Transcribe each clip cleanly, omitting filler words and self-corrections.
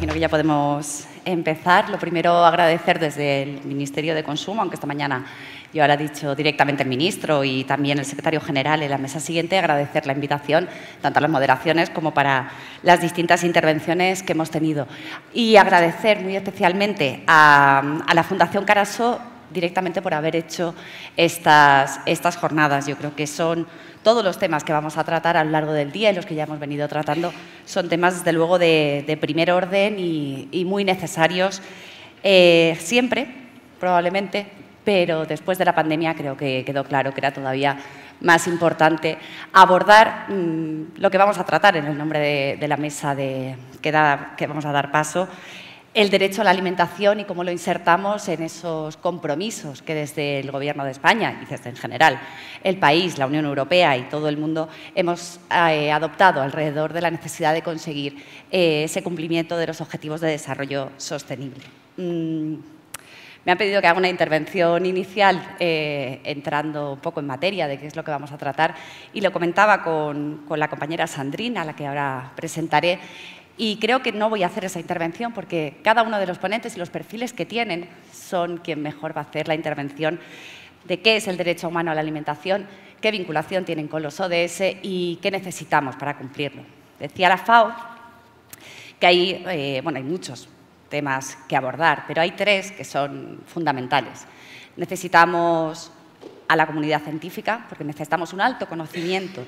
imagino que ya podemos empezar. Lo primero, agradecer desde el Ministerio de Consumo, aunque esta mañana yo ahora he dicho directamente el ministro y también el secretario general en la mesa siguiente, agradecer la invitación, tanto a las moderaciones como para las distintas intervenciones que hemos tenido. Y agradecer muy especialmente a la Fundación Caraso directamente por haber hecho estas jornadas. Yo creo que son todos los temas que vamos a tratar a lo largo del día y los que ya hemos venido tratando son temas, desde luego, de primer orden y muy necesarios siempre, probablemente, pero después de la pandemia creo que quedó claro que era todavía más importante abordar lo que vamos a tratar en el nombre de la mesa que vamos a dar paso, el derecho a la alimentación y cómo lo insertamos en esos compromisos que desde el Gobierno de España y desde en general el país, la Unión Europea y todo el mundo hemos adoptado alrededor de la necesidad de conseguir ese cumplimiento de los Objetivos de Desarrollo Sostenible. Me han pedido que haga una intervención inicial entrando un poco en materia de qué es lo que vamos a tratar y lo comentaba con la compañera Sandrine, a la que ahora presentaré. Y creo que no voy a hacer esa intervención porque cada uno de los ponentes y los perfiles que tienen son quien mejor va a hacer la intervención de qué es el derecho humano a la alimentación, qué vinculación tienen con los ODS y qué necesitamos para cumplirlo. Decía la FAO que hay muchos temas que abordar, pero hay tres que son fundamentales. Necesitamos a la comunidad científica porque necesitamos un alto conocimiento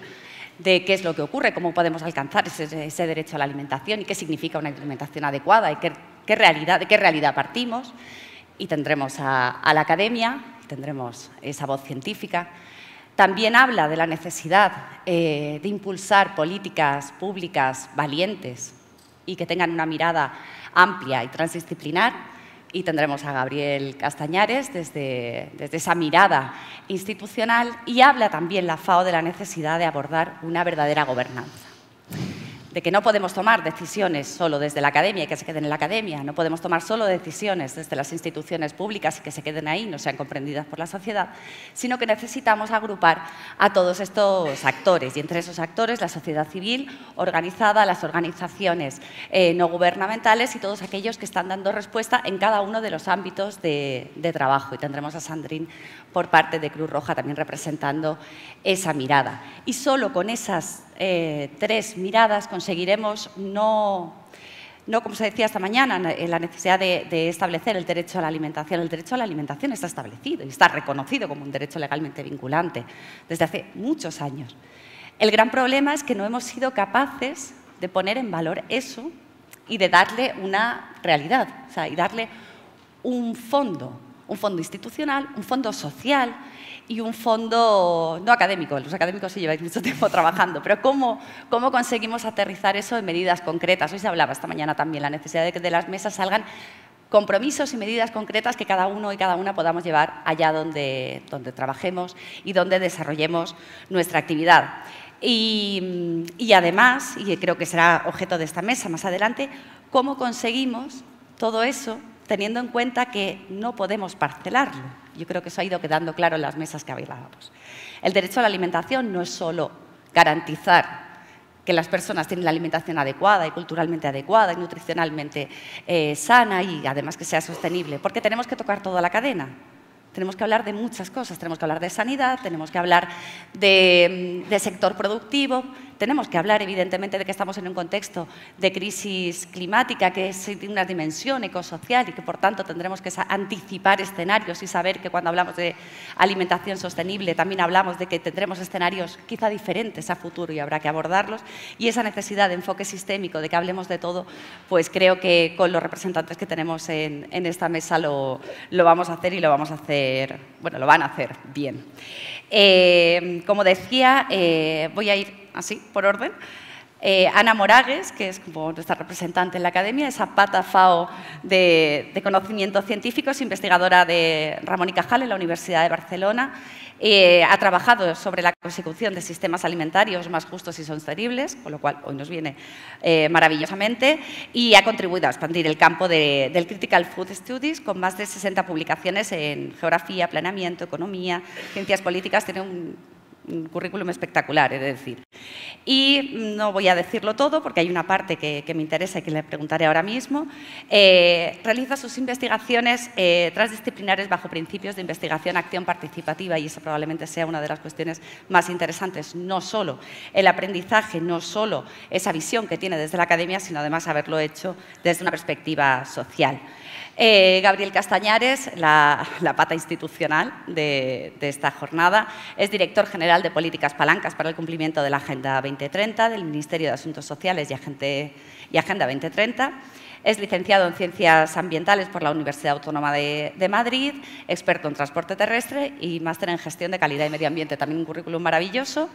de qué es lo que ocurre, cómo podemos alcanzar ese derecho a la alimentación y qué significa una alimentación adecuada y de qué realidad partimos. Y tendremos a la academia, tendremos esa voz científica. También habla de la necesidad de impulsar políticas públicas valientes y que tengan una mirada amplia y transdisciplinar. Y tendremos a Gabriel Castañares desde esa mirada institucional y habla también la FAO de la necesidad de abordar una verdadera gobernanza, de que no podemos tomar decisiones solo desde la academia y que se queden en la academia, no podemos tomar solo decisiones desde las instituciones públicas y que se queden ahí, no sean comprendidas por la sociedad, sino que necesitamos agrupar a todos estos actores y entre esos actores la sociedad civil organizada, las organizaciones no gubernamentales y todos aquellos que están dando respuesta en cada uno de los ámbitos de trabajo. Y tendremos a Sandrine por parte de Cruz Roja también representando esa mirada. Y solo con esas tres miradas conseguiremos no como se decía esta mañana, la necesidad de establecer el derecho a la alimentación. El derecho a la alimentación está establecido y está reconocido como un derecho legalmente vinculante desde hace muchos años. El gran problema es que no hemos sido capaces de poner en valor eso y de darle una realidad, y darle un fondo institucional, un fondo social y un fondo no académico. Los académicos sí lleváis mucho tiempo trabajando, pero ¿cómo conseguimos aterrizar eso en medidas concretas? Hoy se hablaba esta mañana también la necesidad de que de las mesas salgan compromisos y medidas concretas que cada uno y cada una podamos llevar allá donde trabajemos y donde desarrollemos nuestra actividad. Y además, y creo que será objeto de esta mesa más adelante, ¿cómo conseguimos todo eso teniendo en cuenta que no podemos parcelarlo? Yo creo que eso ha ido quedando claro en las mesas que hablábamos. El derecho a la alimentación no es solo garantizar que las personas tienen la alimentación adecuada y culturalmente adecuada y nutricionalmente sana y además que sea sostenible, porque tenemos que tocar toda la cadena. Tenemos que hablar de muchas cosas, tenemos que hablar de sanidad, tenemos que hablar de sector productivo, tenemos que hablar evidentemente de que estamos en un contexto de crisis climática que tiene una dimensión ecosocial y que por tanto tendremos que anticipar escenarios y saber que cuando hablamos de alimentación sostenible también hablamos de que tendremos escenarios quizá diferentes a futuro y habrá que abordarlos, y esa necesidad de enfoque sistémico, de que hablemos de todo, pues creo que con los representantes que tenemos en esta mesa lo vamos a hacer y lo vamos a hacer, bueno, lo van a hacer bien. Como decía, voy a ir así, por orden. Ana Moragues, que es como nuestra representante en la academia, es pata FAO de conocimientos científicos, investigadora de Ramón y Cajal en la Universidad de Barcelona. Ha trabajado sobre la consecución de sistemas alimentarios más justos y sostenibles, con lo cual hoy nos viene maravillosamente, y ha contribuido a expandir el campo del Critical Food Studies con más de 60 publicaciones en geografía, planeamiento, economía, ciencias políticas. Tiene un currículum espectacular, he de decir. Y no voy a decirlo todo porque hay una parte que me interesa y que le preguntaré ahora mismo. Realiza sus investigaciones transdisciplinares bajo principios de investigación, acción participativa, y esa probablemente sea una de las cuestiones más interesantes. No solo el aprendizaje, no solo esa visión que tiene desde la academia, sino además haberlo hecho desde una perspectiva social. Gabriel Castañares, la pata institucional de esta jornada, es director general de Políticas Palancas para el cumplimiento de la Agenda 2030 del Ministerio de Asuntos Sociales y Agenda 2030. Es licenciado en Ciencias Ambientales por la Universidad Autónoma de Madrid, experto en transporte terrestre y máster en Gestión de Calidad y Medio Ambiente. También un currículum maravilloso,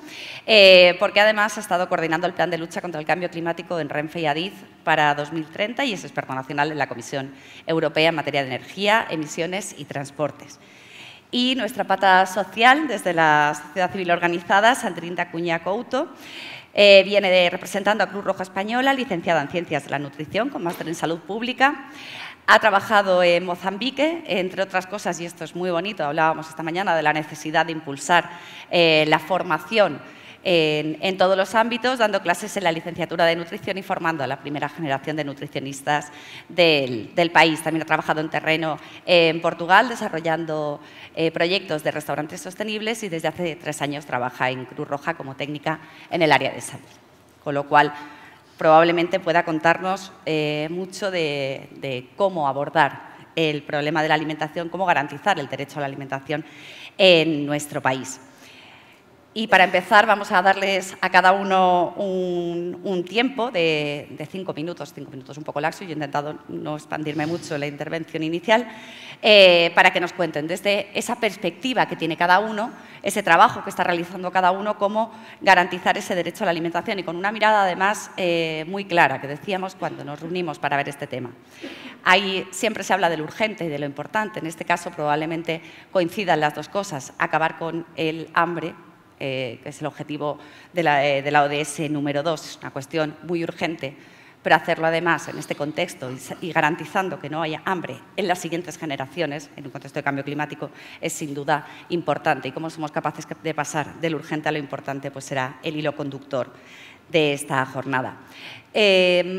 porque además ha estado coordinando el Plan de Lucha contra el Cambio Climático en Renfe y Adif para 2030 y es experto nacional en la Comisión Europea en materia de energía, emisiones y transportes. Y nuestra pata social, desde la sociedad civil organizada, Sandrina Cuña Couto, viene representando a Cruz Roja Española, licenciada en Ciencias de la Nutrición, con máster en Salud Pública. Ha trabajado en Mozambique, entre otras cosas, y esto es muy bonito, hablábamos esta mañana de la necesidad de impulsar la formación en todos los ámbitos, dando clases en la licenciatura de nutrición y formando a la primera generación de nutricionistas del país. También ha trabajado en terreno en Portugal, desarrollando proyectos de restaurantes sostenibles y desde hace 3 años trabaja en Cruz Roja como técnica en el área de salud. Con lo cual, probablemente pueda contarnos mucho de cómo abordar el problema de la alimentación, cómo garantizar el derecho a la alimentación en nuestro país. Y para empezar vamos a darles a cada uno un tiempo de 5 minutos un poco laxo. Yo he intentado no expandirme mucho en la intervención inicial, para que nos cuenten desde esa perspectiva que tiene cada uno, ese trabajo que está realizando cada uno, cómo garantizar ese derecho a la alimentación y con una mirada además muy clara, que decíamos cuando nos reunimos para ver este tema. Ahí siempre se habla de lo urgente y de lo importante. En este caso probablemente coincidan las dos cosas, acabar con el hambre, que es el objetivo de la ODS número 2, es una cuestión muy urgente, pero hacerlo además en este contexto y garantizando que no haya hambre en las siguientes generaciones, en un contexto de cambio climático, es sin duda importante. Y cómo somos capaces de pasar de lo urgente a lo importante, pues será el hilo conductor de esta jornada.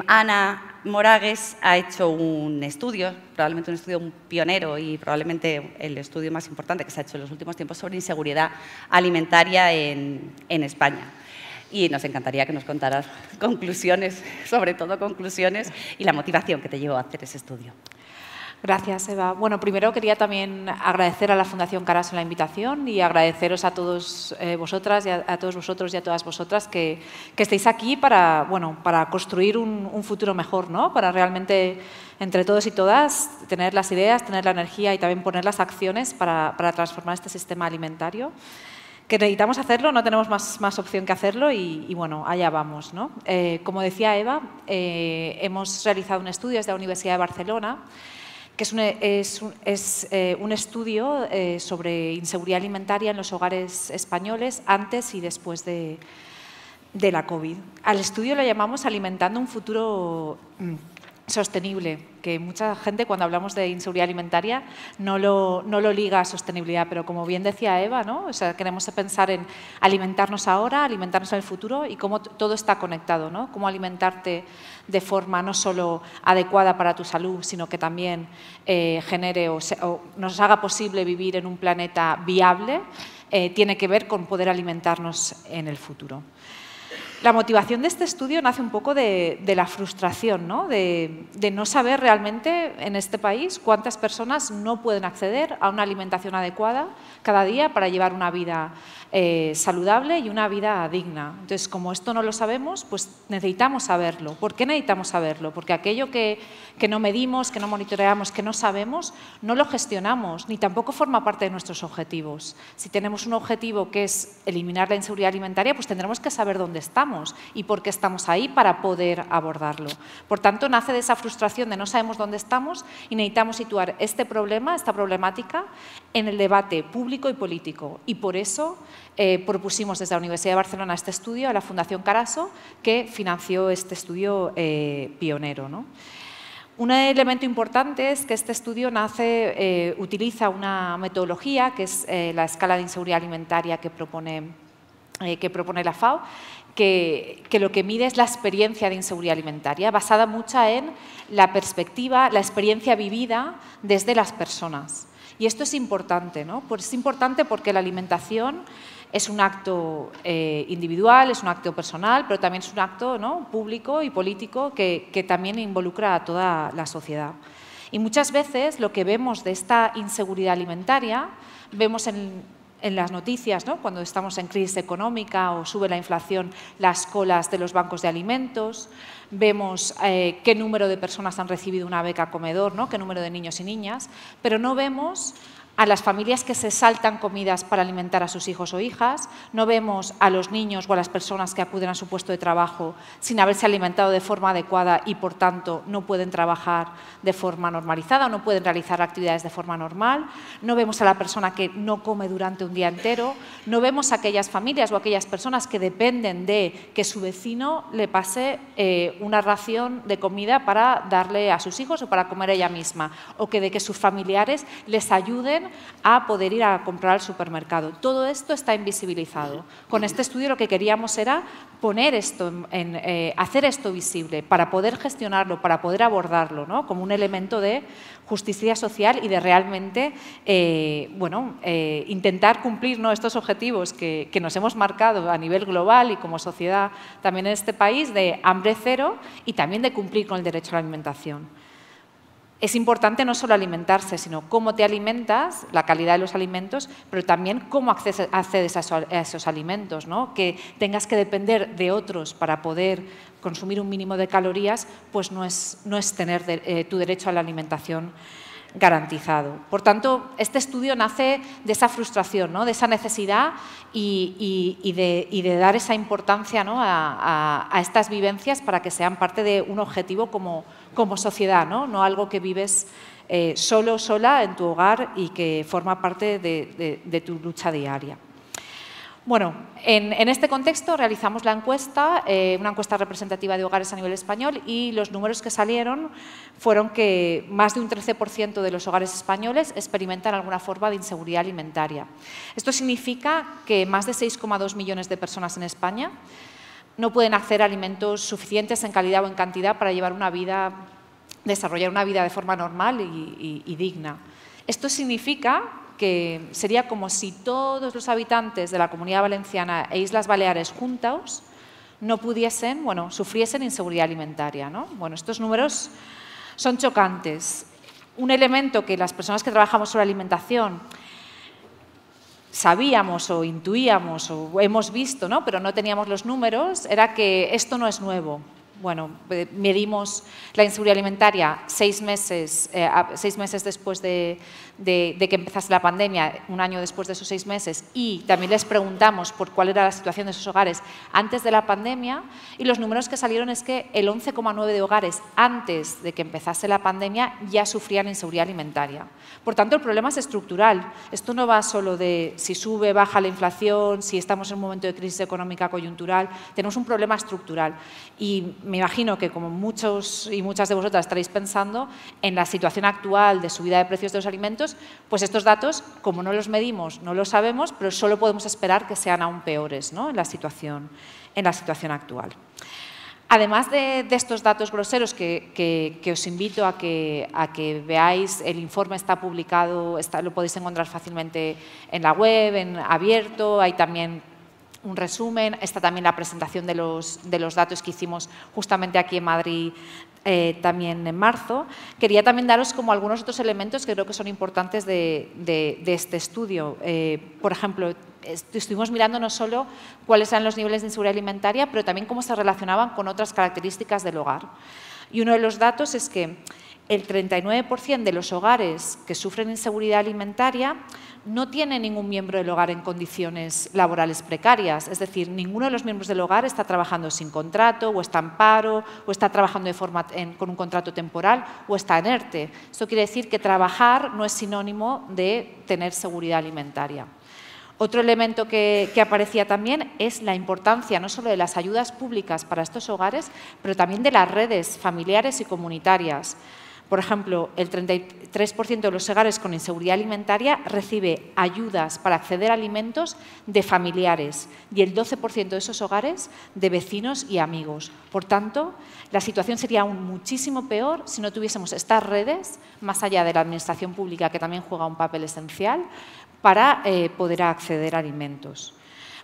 Ana Moragues ha hecho un estudio, probablemente un estudio pionero y probablemente el estudio más importante que se ha hecho en los últimos tiempos sobre inseguridad alimentaria en España. Y nos encantaría que nos contaras conclusiones, sobre todo conclusiones, y la motivación que te llevó a hacer ese estudio. Gracias, Eva. Bueno, primero quería también agradecer a la Fundación Caraso la invitación y agradeceros a todos vosotras y a todos vosotros y a todas vosotras que estéis aquí para construir un futuro mejor, ¿no? Para realmente, entre todos y todas, tener las ideas, tener la energía y también poner las acciones para transformar este sistema alimentario. Que necesitamos hacerlo, no tenemos más opción que hacerlo y bueno, allá vamos, ¿no? Como decía Eva, hemos realizado un estudio desde la Universidad de Barcelona, que es un estudio sobre inseguridad alimentaria en los hogares españoles antes y después de la COVID. Al estudio lo llamamos Alimentando un futuro sostenible, que mucha gente cuando hablamos de inseguridad alimentaria no lo liga a sostenibilidad, pero como bien decía Eva, ¿no? O sea, queremos pensar en alimentarnos ahora, alimentarnos en el futuro y cómo todo está conectado, ¿no? Cómo alimentarte de forma no solo adecuada para tu salud, sino que también genere o nos haga posible vivir en un planeta viable, tiene que ver con poder alimentarnos en el futuro. La motivación de este estudio nace un poco de la frustración, ¿no? De no saber realmente en este país cuántas personas no pueden acceder a una alimentación adecuada cada día para llevar una vida saludable y una vida digna. Entonces, como esto no lo sabemos, pues necesitamos saberlo. ¿Por qué necesitamos saberlo? Porque aquello que no medimos, que no monitoreamos, que no sabemos, no lo gestionamos, ni tampoco forma parte de nuestros objetivos. Si tenemos un objetivo que es eliminar la inseguridad alimentaria, pues tendremos que saber dónde estamos y por qué estamos ahí para poder abordarlo. Por tanto, nace de esa frustración de no sabemos dónde estamos y necesitamos situar este problema, esta problemática, en el debate público y político. Y por eso propusimos desde la Universidad de Barcelona este estudio a la Fundación Caraso, que financió este estudio pionero, ¿no? Un elemento importante es que este estudio utiliza una metodología que es la escala de inseguridad alimentaria que propone que propone la FAO, que lo que mide es la experiencia de inseguridad alimentaria, basada mucho en la perspectiva, la experiencia vivida desde las personas. Y esto es importante, ¿no? Pues es importante porque la alimentación es un acto individual, es un acto personal, pero también es un acto, ¿no?, público y político que también involucra a toda la sociedad. Y muchas veces lo que vemos de esta inseguridad alimentaria, vemos en las noticias, ¿no?, cuando estamos en crisis económica o sube la inflación, las colas de los bancos de alimentos, vemos qué número de personas han recibido una beca comedor, ¿no?, qué número de niños y niñas, pero no vemos a las familias que se saltan comidas para alimentar a sus hijos o hijas, no vemos a los niños o a las personas que acuden a su puesto de trabajo sin haberse alimentado de forma adecuada y, por tanto, no pueden trabajar de forma normalizada o no pueden realizar actividades de forma normal, no vemos a la persona que no come durante un día entero, no vemos a aquellas familias o a aquellas personas que dependen de que su vecino le pase una ración de comida para darle a sus hijos o para comer ella misma, o que de que sus familiares les ayuden a poder ir a comprar al supermercado. Todo esto está invisibilizado. Con este estudio lo que queríamos era poner esto, hacer esto visible para poder gestionarlo, para poder abordarlo, ¿no?, como un elemento de justicia social y de realmente intentar cumplir, ¿no?, estos objetivos que nos hemos marcado a nivel global y como sociedad también en este país, de hambre cero y también de cumplir con el derecho a la alimentación. Es importante no solo alimentarse, sino cómo te alimentas, la calidad de los alimentos, pero también cómo accedes a esos alimentos, ¿no? Que tengas que depender de otros para poder consumir un mínimo de calorías, pues no es tener tu derecho a la alimentación garantizado. Por tanto, este estudio nace de esa frustración, ¿no?, de esa necesidad y de dar esa importancia, ¿no?, a estas vivencias para que sean parte de un objetivo como sociedad, ¿no? Algo que vives solo, sola en tu hogar y que forma parte de tu lucha diaria. Bueno, en este contexto realizamos la encuesta, una encuesta representativa de hogares a nivel español, y los números que salieron fueron que más de un 13% de los hogares españoles experimentan alguna forma de inseguridad alimentaria. Esto significa que más de 6,2 millones de personas en España no pueden acceder a alimentos suficientes en calidad o en cantidad para desarrollar una vida de forma normal y digna. Esto significa que sería como si todos los habitantes de la Comunidad Valenciana e Islas Baleares juntos no pudiesen, sufriesen inseguridad alimentaria, ¿no? Bueno, estos números son chocantes. Un elemento que las personas que trabajamos sobre alimentación sabíamos o intuíamos o hemos visto, ¿no?, pero no teníamos los números, era que esto no es nuevo. Bueno, medimos la inseguridad alimentaria 6 meses después de que empezase la pandemia, un año después de esos 6 meses, y también les preguntamos por cuál era la situación de esos hogares antes de la pandemia, y los números que salieron es que el 11,9% de hogares antes de que empezase la pandemia ya sufrían inseguridad alimentaria. Por tanto, el problema es estructural. Esto no va solo de si sube, baja la inflación, si estamos en un momento de crisis económica coyuntural. Tenemos un problema estructural. Y me imagino que, como muchos y muchas de vosotras estaréis pensando, en la situación actual de subida de precios de los alimentos, pues estos datos, como no los medimos, no los sabemos, pero solo podemos esperar que sean aún peores, ¿no?, en la situación actual. Además de estos datos groseros que os invito a que veáis, el informe está publicado, lo podéis encontrar fácilmente en la web, en abierto, hay también un resumen, está también la presentación de los datos que hicimos justamente aquí en Madrid también en marzo. Quería también daros como algunos otros elementos que creo que son importantes de este estudio. Por ejemplo, estuvimos mirando no solo cuáles eran los niveles de inseguridad alimentaria, pero también cómo se relacionaban con otras características del hogar. Y uno de los datos es que el 39% de los hogares que sufren inseguridad alimentaria no tiene ningún miembro del hogar en condiciones laborales precarias. Es decir, ninguno de los miembros del hogar está trabajando sin contrato, o está en paro, o está trabajando con un contrato temporal, o está en ERTE. Esto quiere decir que trabajar no es sinónimo de tener seguridad alimentaria. Otro elemento que aparecía también es la importancia no solo de las ayudas públicas para estos hogares, pero también de las redes familiares y comunitarias. Por ejemplo, el 33% de los hogares con inseguridad alimentaria recibe ayudas para acceder a alimentos de familiares y el 12% de esos hogares de vecinos y amigos. Por tanto, la situación sería aún muchísimo peor si no tuviésemos estas redes, más allá de la administración pública, que también juega un papel esencial, para poder acceder a alimentos.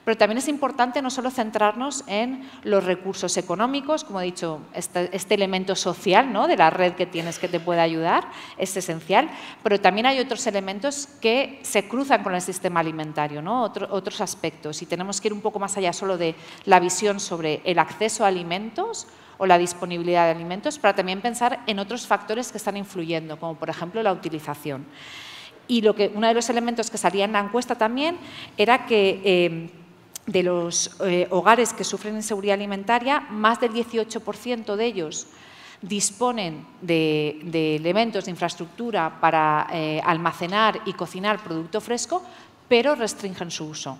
Pero también es importante no solo centrarnos en los recursos económicos, como he dicho, este elemento social, ¿no?, de la red que tienes que te puede ayudar, es esencial, pero también hay otros elementos que se cruzan con el sistema alimentario, ¿no?, otros aspectos, y tenemos que ir un poco más allá solo de la visión sobre el acceso a alimentos o la disponibilidad de alimentos, para también pensar en otros factores que están influyendo, como por ejemplo la utilización. Y uno de los elementos que salía en la encuesta también era que de los hogares que sufren inseguridad alimentaria, más del 18% de ellos disponen de elementos de infraestructura para almacenar y cocinar producto fresco, pero restringen su uso.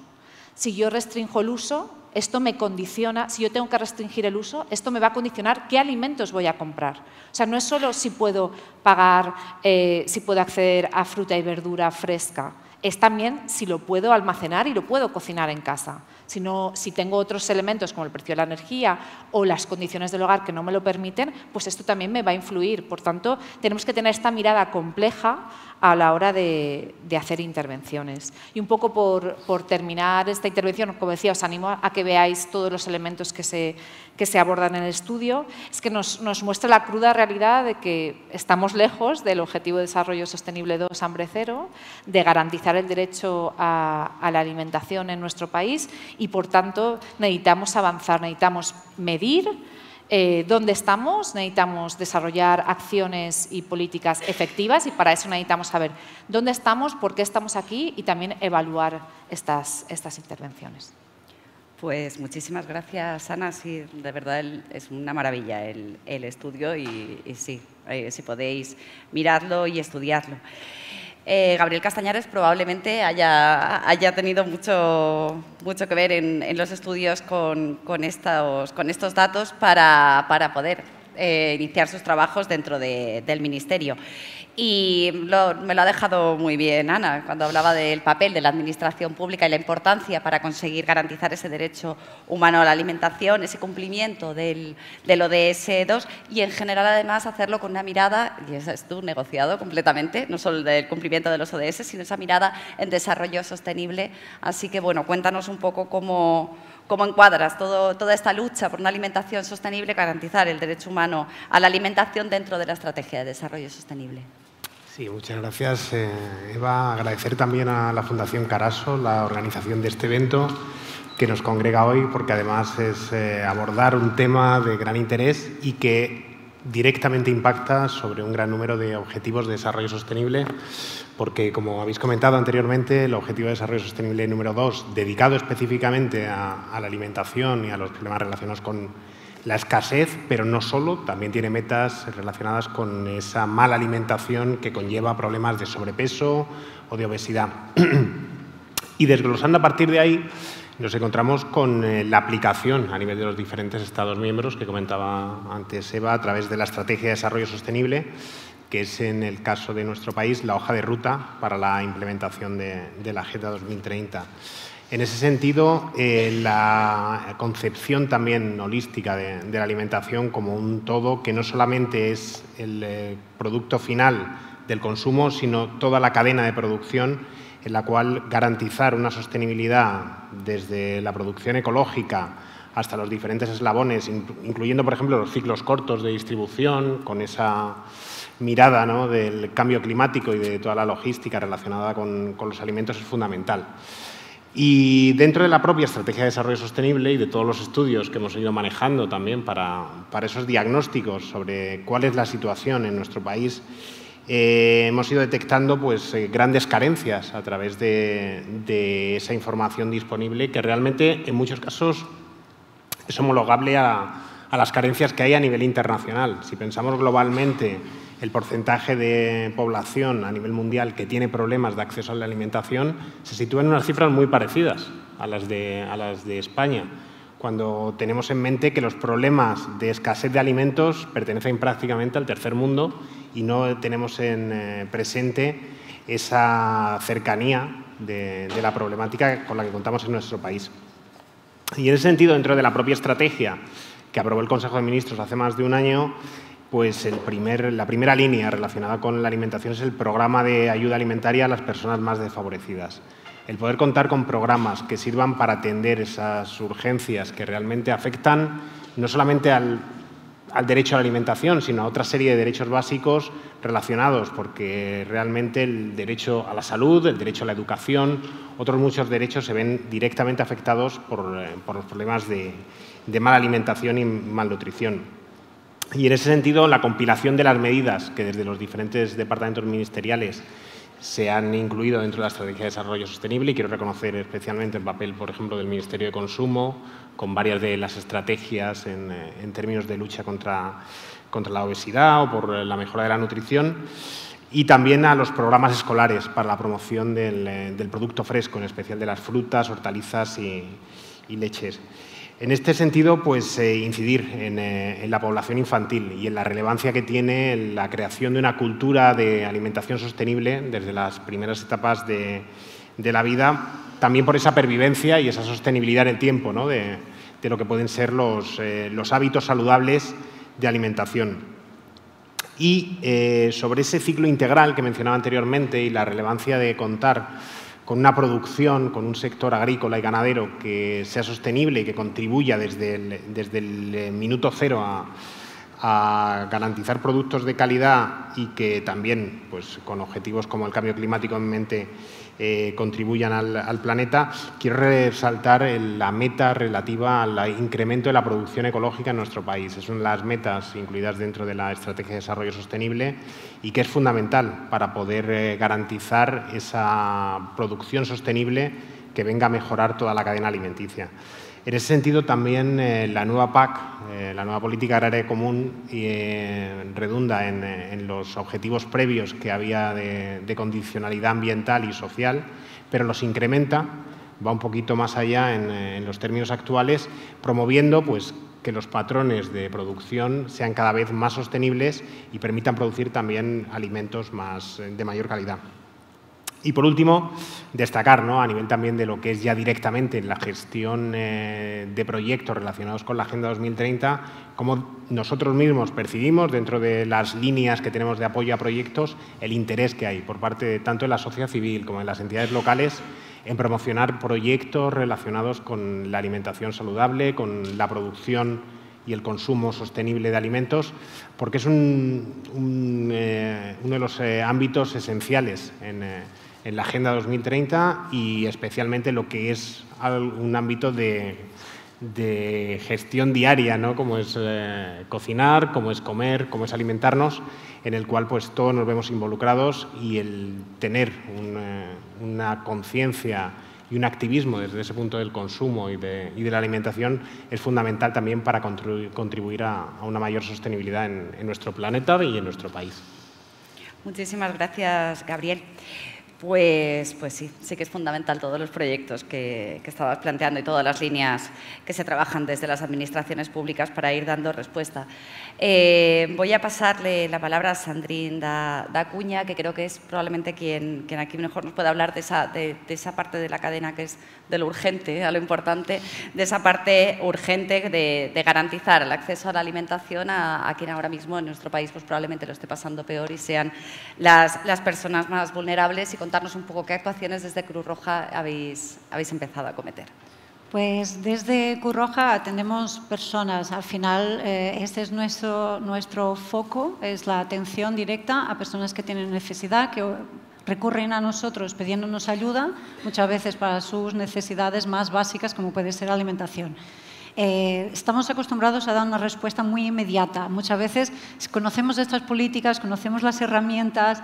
Si yo restringo el uso, esto me condiciona, si yo tengo que restringir el uso, esto me va a condicionar qué alimentos voy a comprar. O sea, no es solo si puedo pagar, si puedo acceder a fruta y verdura fresca, es también si lo puedo almacenar y lo puedo cocinar en casa. Si tengo otros elementos como el precio de la energía o las condiciones del hogar que no me lo permiten, pues esto también me va a influir. Por tanto, tenemos que tener esta mirada compleja a la hora de hacer intervenciones. Y un poco por terminar esta intervención, como decía, os animo a que veáis todos los elementos que se abordan en el estudio, es que nos muestra la cruda realidad de que estamos lejos del Objetivo de Desarrollo Sostenible 2, hambre cero, de garantizar el derecho a la alimentación en nuestro país y, por tanto, necesitamos avanzar, necesitamos medir dónde estamos, necesitamos desarrollar acciones y políticas efectivas y para eso necesitamos saber dónde estamos, por qué estamos aquí y también evaluar estas intervenciones. Pues muchísimas gracias, Ana. Sí, de verdad es una maravilla el estudio y sí, si podéis mirarlo y estudiarlo. Gabriel Castañares probablemente haya tenido mucho que ver en los estudios con estos datos para poder iniciar sus trabajos dentro del Ministerio. Y me lo ha dejado muy bien Ana, cuando hablaba del papel de la administración pública y la importancia para conseguir garantizar ese derecho humano a la alimentación, ese cumplimiento del ODS 2 y, en general, además, hacerlo con una mirada, y eso es tú negociado completamente, no solo del cumplimiento de los ODS, sino esa mirada en desarrollo sostenible. Así que, bueno, cuéntanos un poco cómo encuadras toda esta lucha por una alimentación sostenible, garantizar el derecho humano a la alimentación dentro de la Estrategia de Desarrollo Sostenible. Sí, muchas gracias, Eva. Agradecer también a la Fundación Caraso la organización de este evento que nos congrega hoy, porque además es abordar un tema de gran interés y que directamente impacta sobre un gran número de objetivos de desarrollo sostenible, porque, como habéis comentado anteriormente, el Objetivo de Desarrollo Sostenible número 2, dedicado específicamente a la alimentación y a los problemas relacionados con la escasez, pero no solo, también tiene metas relacionadas con esa mala alimentación que conlleva problemas de sobrepeso o de obesidad. Y desglosando a partir de ahí, nos encontramos con la aplicación a nivel de los diferentes Estados miembros que comentaba antes Eva, a través de la Estrategia de Desarrollo Sostenible, que es, en el caso de nuestro país, la hoja de ruta para la implementación de la Agenda 2030. En ese sentido, la concepción también holística de la alimentación como un todo, que no solamente es el producto final del consumo, sino toda la cadena de producción, en la cual garantizar una sostenibilidad desde la producción ecológica hasta los diferentes eslabones, incluyendo, por ejemplo, los ciclos cortos de distribución, con esa mirada, ¿no?, del cambio climático y de toda la logística relacionada con los alimentos, es fundamental. Y dentro de la propia Estrategia de Desarrollo Sostenible y de todos los estudios que hemos ido manejando también para esos diagnósticos sobre cuál es la situación en nuestro país, hemos ido detectando grandes carencias a través de esa información disponible, que realmente en muchos casos es homologable a las carencias que hay a nivel internacional. Si pensamos globalmente, el porcentaje de población a nivel mundial que tiene problemas de acceso a la alimentación se sitúa en unas cifras muy parecidas a las de España, cuando tenemos en mente que los problemas de escasez de alimentos pertenecen prácticamente al tercer mundo y no tenemos presente esa cercanía de la problemática con la que contamos en nuestro país. Y en ese sentido, dentro de la propia estrategia que aprobó el Consejo de Ministros hace más de un año, pues la primera línea relacionada con la alimentación es el programa de ayuda alimentaria a las personas más desfavorecidas. El poder contar con programas que sirvan para atender esas urgencias que realmente afectan no solamente al derecho a la alimentación, sino a otra serie de derechos básicos relacionados, porque realmente el derecho a la salud, el derecho a la educación, otros muchos derechos se ven directamente afectados por los problemas de mala alimentación y malnutrición. Y en ese sentido, la compilación de las medidas que desde los diferentes departamentos ministeriales se han incluido dentro de la Estrategia de Desarrollo Sostenible, y quiero reconocer especialmente el papel, por ejemplo, del Ministerio de Consumo, con varias de las estrategias en términos de lucha contra la obesidad o por la mejora de la nutrición, y también a los programas escolares para la promoción del producto fresco, en especial de las frutas, hortalizas y leches. En este sentido, pues incidir en la población infantil y en la relevancia que tiene la creación de una cultura de alimentación sostenible desde las primeras etapas de la vida, también por esa pervivencia y esa sostenibilidad en el tiempo, ¿no?, de lo que pueden ser los hábitos saludables de alimentación. Y sobre ese ciclo integral que mencionaba anteriormente y la relevancia de contar con una producción, con un sector agrícola y ganadero que sea sostenible y que contribuya desde el minuto cero a garantizar productos de calidad y que también, pues, con objetivos como el cambio climático en mente, contribuyan al planeta, quiero resaltar la meta relativa al incremento de la producción ecológica en nuestro país. Es una de las metas incluidas dentro de la Estrategia de Desarrollo Sostenible y que es fundamental para poder garantizar esa producción sostenible que venga a mejorar toda la cadena alimenticia. En ese sentido, también la nueva PAC, la nueva Política Agraria Común, redunda en los objetivos previos que había de condicionalidad ambiental y social, pero los incrementa, va un poquito más allá en los términos actuales, promoviendo, pues, que los patrones de producción sean cada vez más sostenibles y permitan producir también alimentos de mayor calidad. Y, por último, destacar, ¿no?, a nivel también de lo que es ya directamente la gestión de proyectos relacionados con la Agenda 2030, cómo nosotros mismos percibimos, dentro de las líneas que tenemos de apoyo a proyectos, el interés que hay por parte tanto de la sociedad civil como de las entidades locales en promocionar proyectos relacionados con la alimentación saludable, con la producción y el consumo sostenible de alimentos, porque es uno de los ámbitos esenciales en la Agenda 2030 y especialmente lo que es un ámbito de gestión diaria, ¿no?, como es cocinar, como es comer, como es alimentarnos, en el cual, pues, todos nos vemos involucrados, y el tener una conciencia y un activismo desde ese punto del consumo y de la alimentación es fundamental también para contribuir a una mayor sostenibilidad en nuestro planeta y en nuestro país. Muchísimas gracias, Gabriel. Pues sí que es fundamental todos los proyectos que estabas planteando y todas las líneas que se trabajan desde las administraciones públicas para ir dando respuesta. Voy a pasarle la palabra a Sandrine D'Acuña, que creo que es probablemente quien aquí mejor nos puede hablar de esa parte de la cadena que es de lo urgente a lo importante, de esa parte urgente de garantizar el acceso a la alimentación a quien ahora mismo en nuestro país pues probablemente lo esté pasando peor y sean las personas más vulnerables, y contarnos un poco qué actuaciones desde Cruz Roja habéis empezado a cometer. Pues desde Cruz Roja atendemos personas. Al final, este es nuestro foco, es la atención directa a personas que tienen necesidad, que recurren a nosotros pidiéndonos ayuda, muchas veces para sus necesidades más básicas, como puede ser alimentación. Estamos acostumbrados a dar una respuesta muy inmediata. Muchas veces conocemos estas políticas, conocemos las herramientas,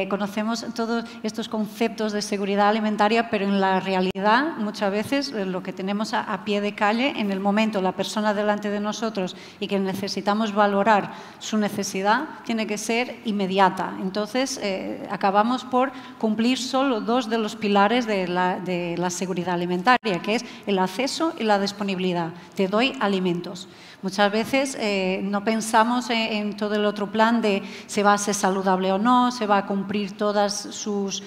conocemos todos estos conceptos de seguridad alimentaria, pero en la realidad muchas veces lo que tenemos a pie de calle, en el momento la persona delante de nosotros y que necesitamos valorar su necesidad, tiene que ser inmediata. Entonces acabamos por cumplir solo dos de los pilares de la seguridad alimentaria, que es el acceso y la disponibilidad. te doy alimentos. Muchas veces no pensamos en todo el otro plan de si va a ser saludable o no, se va a cumplir todas sus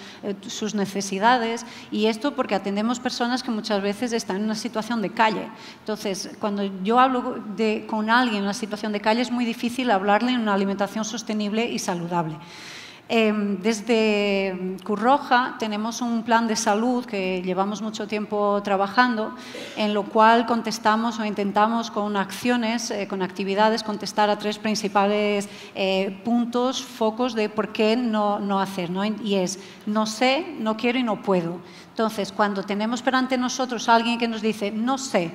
necesidades, y esto porque atendemos personas que muchas veces están en una situación de calle. Entonces, cuando yo hablo con alguien en una situación de calle, es muy difícil hablarle en una alimentación sostenible y saludable. Desde Cruz Roja tenemos un plan de salud que llevamos mucho tiempo trabajando, en lo cual contestamos o intentamos con acciones, con actividades, contestar a 3 principales puntos, focos de por qué no hacer, ¿no? Y es no sé, no quiero y no puedo. Entonces, cuando tenemos perante nosotros a alguien que nos dice no sé,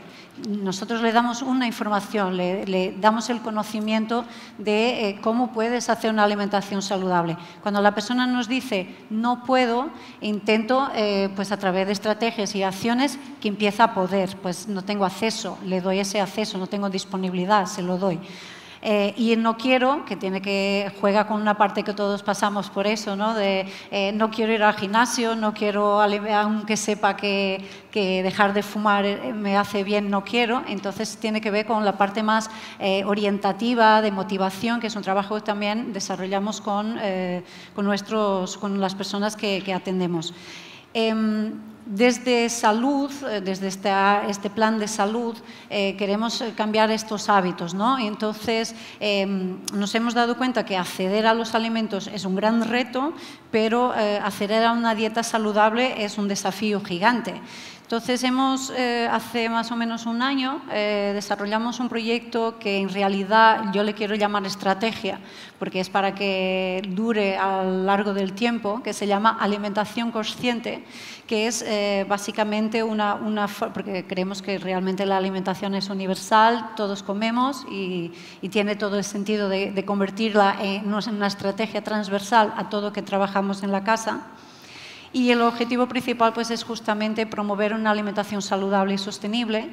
nosotros le damos una información, le damos el conocimiento de cómo puedes hacer una alimentación saludable. Cuando la persona nos dice no puedo, intento pues a través de estrategias y acciones que empieza a poder. Pues no tengo acceso, le doy ese acceso, no tengo disponibilidad, se lo doy. Y el no quiero, que juega con una parte que todos pasamos por eso, ¿no? De no quiero ir al gimnasio, no quiero, aunque sepa que dejar de fumar me hace bien, no quiero. Entonces tiene que ver con la parte más orientativa, de motivación, que es un trabajo que también desarrollamos con las personas que atendemos. Desde salud, desde este plan de salud, queremos cambiar estos hábitos, ¿no? Y entonces nos hemos dado cuenta que acceder a los alimentos es un gran reto, pero acceder a una dieta saludable es un desafío gigante. Entonces, hace más o menos un año, desarrollamos un proyecto que en realidad yo le quiero llamar estrategia, porque es para que dure a lo largo del tiempo, que se llama Alimentación Consciente, que es básicamente porque creemos que realmente la alimentación es universal, todos comemos y tiene todo el sentido de convertirla en una estrategia transversal a todo lo que trabajamos en la casa. Y el objetivo principal pues, es justamente promover una alimentación saludable y sostenible.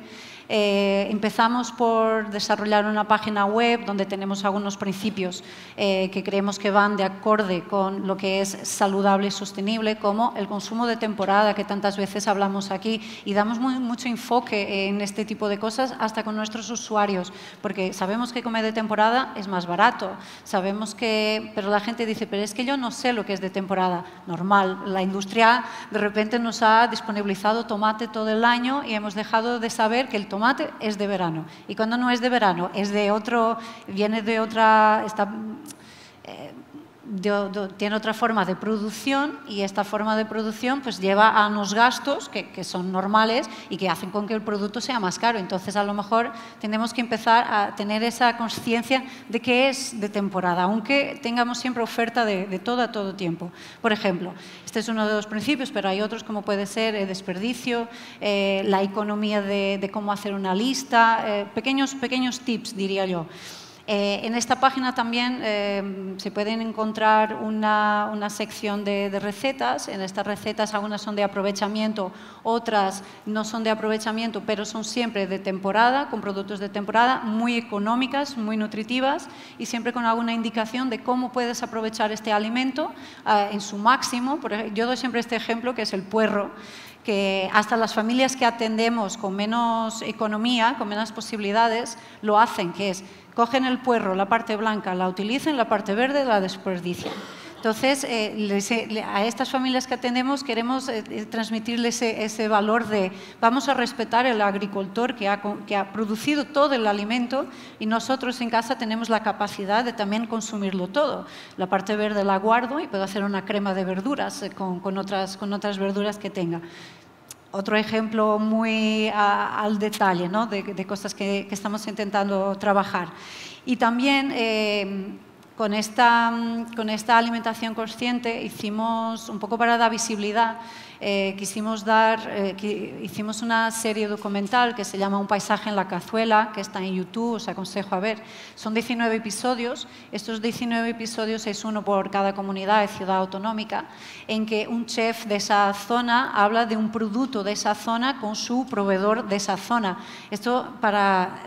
Empezamos por desarrollar una página web donde tenemos algunos principios que creemos que van de acorde con lo que es saludable y sostenible, como el consumo de temporada, que tantas veces hablamos aquí, y damos mucho enfoque en este tipo de cosas hasta con nuestros usuarios, porque sabemos que comer de temporada es más barato, pero la gente dice, pero es que yo no sé lo que es de temporada. Normal, la industria de repente nos ha disponibilizado tomate todo el año y hemos dejado de saber que el tomate es de verano. Y cuando no es de verano, viene de otra, tiene otra forma de producción, y esta forma de producción pues lleva a unos gastos que son normales y que hacen con que el producto sea más caro. Entonces, a lo mejor tenemos que empezar a tener esa conciencia de que es de temporada, aunque tengamos siempre oferta de todo a todo tiempo. Por ejemplo, este es uno de los principios, pero hay otros como puede ser el desperdicio, la economía de cómo hacer una lista, pequeños tips, diría yo. En esta página también se pueden encontrar una sección de recetas. En estas recetas algunas son de aprovechamiento, otras no son de aprovechamiento, pero son siempre de temporada, con productos de temporada, muy económicas, muy nutritivas, y siempre con alguna indicación de cómo puedes aprovechar este alimento en su máximo. Yo doy siempre este ejemplo, que es el puerro, que hasta las familias que atendemos con menos economía, con menos posibilidades, lo hacen, que es cogen el puerro, la parte blanca, la utilizan, la parte verde la desperdician. Entonces, a estas familias que atendemos queremos transmitirles ese valor de vamos a respetar al agricultor que ha producido todo el alimento, y nosotros en casa tenemos la capacidad de también consumirlo todo. La parte verde la guardo y puedo hacer una crema de verduras con otras verduras que tenga. Otro ejemplo muy al detalle, ¿no? de cosas que estamos intentando trabajar. Y también con esta alimentación consciente hicimos, un poco para dar visibilidad, hicimos una serie documental que se llama Un paisaje en la cazuela, que está en YouTube, os aconsejo a ver. Son 19 episodios. Estos 19 episodios es uno por cada comunidad y ciudad autonómica, en que un chef de esa zona habla de un producto de esa zona con su proveedor de esa zona. Esto para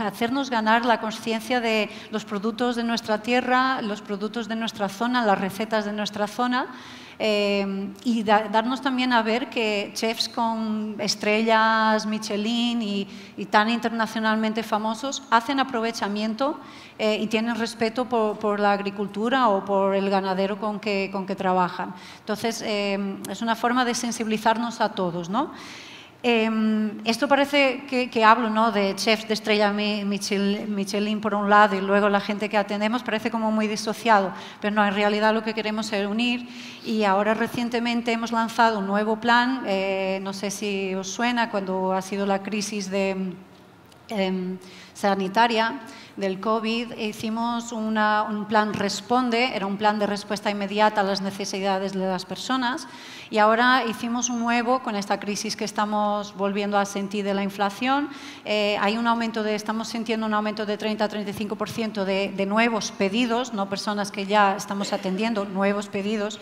hacernos ganar la conciencia de los productos de nuestra tierra, los productos de nuestra zona, las recetas de nuestra zona, y darnos también a ver que chefs con estrellas Michelin y tan internacionalmente famosos hacen aprovechamiento y tienen respeto por la agricultura o por el ganadero con que trabajan. Entonces, es una forma de sensibilizarnos a todos, ¿no? Esto parece que hablo, ¿no?, de chefs de estrella Michelin por un lado y luego la gente que atendemos, parece como muy disociado, pero no, en realidad lo que queremos es unir, y ahora recientemente hemos lanzado un nuevo plan, no sé si os suena, cuando ha sido la crisis sanitaria del COVID, hicimos un plan Responde, era un plan de respuesta inmediata a las necesidades de las personas, y ahora hicimos un nuevo con esta crisis que estamos volviendo a sentir de la inflación. Hay un aumento estamos sintiendo un aumento de 30 a 35% de nuevos pedidos, no personas que ya estamos atendiendo, nuevos pedidos,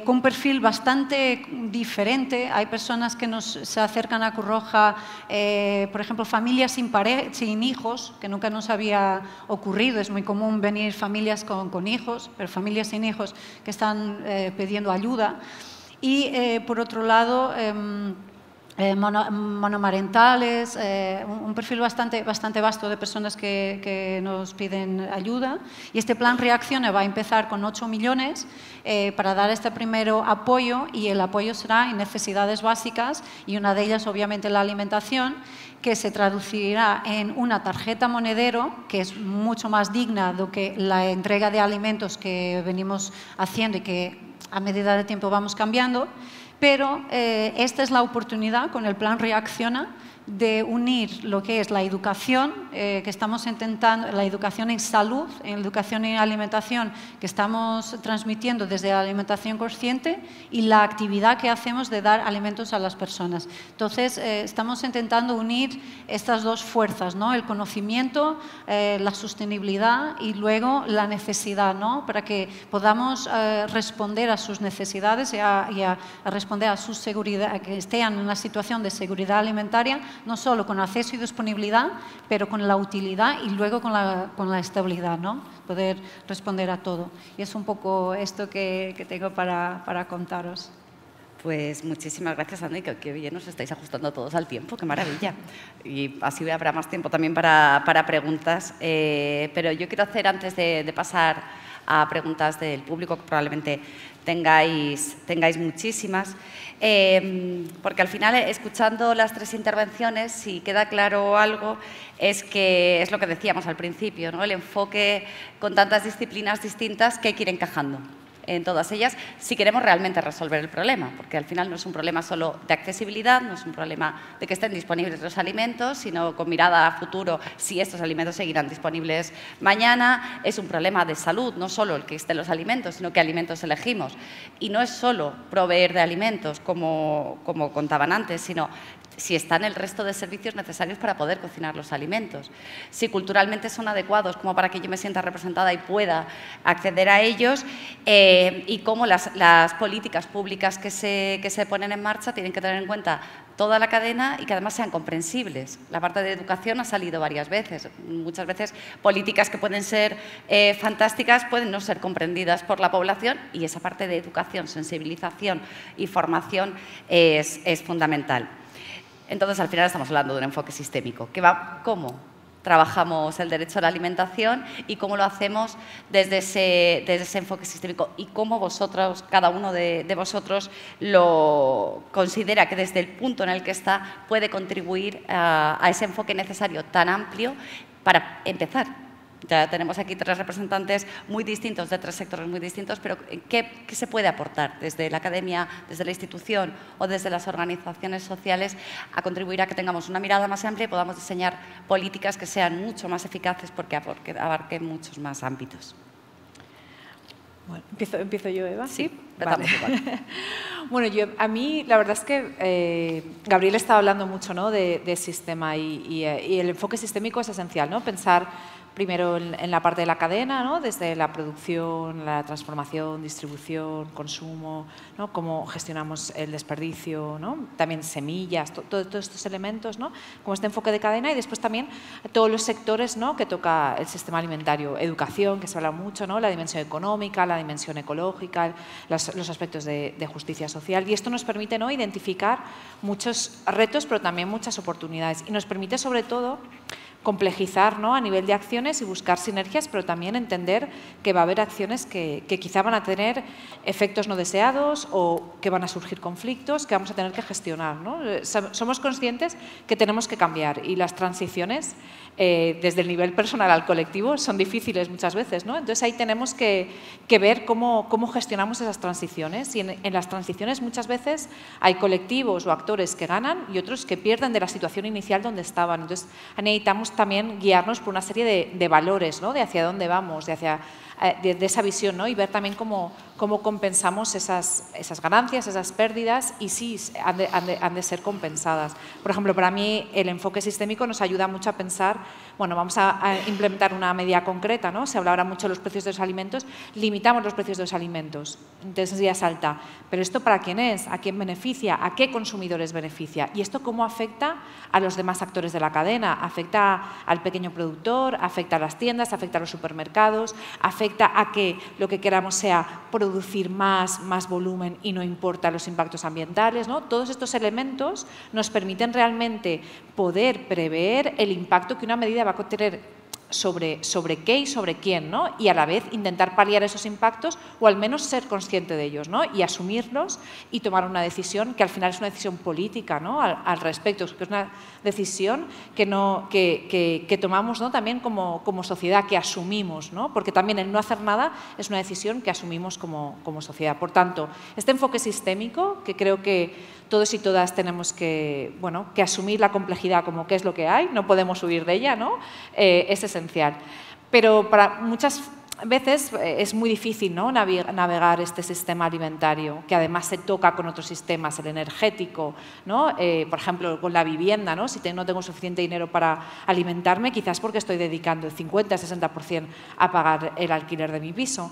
con un perfil bastante diferente. Hay personas que se acercan a Cruz Roja, por ejemplo, familias sin hijos, que nunca nos había ocurrido. Es muy común venir familias con hijos, pero familias sin hijos que están pidiendo ayuda. Y, por otro lado, monomarentales, un perfil bastante vasto de personas que nos piden ayuda. Y este plan Reacciona va a empezar con 8 millones para dar este primero apoyo, y el apoyo será en necesidades básicas, y una de ellas, obviamente, la alimentación, que se traducirá en una tarjeta monedero, que es mucho más digna de que la entrega de alimentos que venimos haciendo y que a medida de tiempo vamos cambiando. Pero esta es la oportunidad, con el plan Reacciona, de unir lo que es la educación, que estamos intentando, la educación en salud, en educación en alimentación, que estamos transmitiendo desde la alimentación consciente, y la actividad que hacemos de dar alimentos a las personas. Entonces, estamos intentando unir estas dos fuerzas, ¿no?, el conocimiento, la sostenibilidad y luego la necesidad, ¿no?, para que podamos responder a sus necesidades y a responder a su seguridad, que estén en una situación de seguridad alimentaria, no solo con acceso y disponibilidad, pero con la utilidad y luego con la estabilidad, ¿no?, poder responder a todo. Y es un poco esto que tengo para contaros. Pues muchísimas gracias, Andy, que bien nos estáis ajustando todos al tiempo, qué maravilla. Y así habrá más tiempo también para preguntas. Pero yo quiero hacer, antes de pasar a preguntas del público, que probablemente tengáis muchísimas, porque al final, escuchando las tres intervenciones, si queda claro algo, es que es lo que decíamos al principio, ¿no?, el enfoque con tantas disciplinas distintas, que hay que ir encajando en todas ellas si queremos realmente resolver el problema, porque al final no es un problema solo de accesibilidad, no es un problema de que estén disponibles los alimentos, sino con mirada a futuro, si estos alimentos seguirán disponibles mañana. Es un problema de salud, no solo el que estén los alimentos, sino qué alimentos elegimos. Y no es solo proveer de alimentos, como contaban antes, sino si están el resto de servicios necesarios para poder cocinar los alimentos, si culturalmente son adecuados como para que yo me sienta representada y pueda acceder a ellos, y cómo las políticas públicas que se ponen en marcha tienen que tener en cuenta toda la cadena y que además sean comprensibles. La parte de educación ha salido varias veces. Muchas veces políticas que pueden ser fantásticas pueden no ser comprendidas por la población, y esa parte de educación, sensibilización y formación es fundamental. Entonces, al final estamos hablando de un enfoque sistémico, que va cómo trabajamos el derecho a la alimentación y cómo lo hacemos desde ese enfoque sistémico, y cómo vosotros, cada uno de vosotros, lo considera que desde el punto en el que está puede contribuir a ese enfoque necesario tan amplio para empezar. Ya tenemos aquí tres representantes muy distintos, de tres sectores muy distintos, pero ¿qué se puede aportar desde la academia, desde la institución o desde las organizaciones sociales a contribuir a que tengamos una mirada más amplia y podamos diseñar políticas que sean mucho más eficaces porque abarquen muchos más ámbitos? Bueno, ¿empiezo yo, Eva? Sí, empezamos igual. Bueno, a mí la verdad es que Gabriel estaba hablando mucho, ¿no?, de sistema, y el enfoque sistémico es esencial, ¿no? Pensar primero en la parte de la cadena, ¿no? Desde la producción, la transformación, distribución, consumo, ¿no? Cómo gestionamos el desperdicio, ¿no? También semillas, todos estos elementos, ¿no? Como este enfoque de cadena, y después también todos los sectores, ¿no? Que toca el sistema alimentario, educación, que se habla mucho, ¿no? La dimensión económica, la dimensión ecológica, los aspectos de justicia social, y esto nos permite, ¿no? Identificar muchos retos, pero también muchas oportunidades, y nos permite sobre todo complejizar, ¿no? A nivel de acciones y buscar sinergias, pero también entender que va a haber acciones que quizá van a tener efectos no deseados o que van a surgir conflictos que vamos a tener que gestionar, ¿no? Somos conscientes que tenemos que cambiar, y las transiciones desde el nivel personal al colectivo son difíciles muchas veces, ¿no? Entonces ahí tenemos que ver cómo gestionamos esas transiciones, y en las transiciones muchas veces hay colectivos o actores que ganan y otros que pierden de la situación inicial donde estaban. Entonces necesitamos también guiarnos por una serie de valores, ¿no? De hacia dónde vamos, de esa visión, ¿no? Y ver también cómo compensamos esas ganancias, esas pérdidas, y sí, han de ser compensadas. Por ejemplo, para mí el enfoque sistémico nos ayuda mucho a pensar, bueno, vamos a implementar una medida concreta, ¿no? Se habla ahora mucho de los precios de los alimentos, limitamos los precios de los alimentos, intensidad alta, pero ¿esto para quién es? ¿A quién beneficia? ¿A qué consumidores beneficia? ¿Y esto cómo afecta a los demás actores de la cadena? ¿Afecta al pequeño productor? ¿Afecta a las tiendas? ¿Afecta a los supermercados? ¿Afecta a que lo que queramos sea producir más volumen y no importa los impactos ambientales, ¿no? Todos estos elementos nos permiten realmente poder prever el impacto que una medida va a tener sobre qué y sobre quién, ¿no? Y a la vez intentar paliar esos impactos, o al menos ser consciente de ellos, ¿no? Y asumirlos y tomar una decisión que al final es una decisión política, ¿no? al respecto, que es una decisión que tomamos, ¿no? También como sociedad, que asumimos, ¿no? Porque también el no hacer nada es una decisión que asumimos como sociedad. Por tanto, este enfoque sistémico, que creo que todos y todas tenemos que asumir la complejidad como qué es lo que hay, no podemos huir de ella, ¿no? Es esencial. Pero para muchas veces es muy difícil, ¿no? navegar este sistema alimentario, que además se toca con otros sistemas, el energético, ¿no? Por ejemplo, con la vivienda, ¿no? Si no tengo suficiente dinero para alimentarme, quizás porque estoy dedicando el 50-60% a pagar el alquiler de mi piso.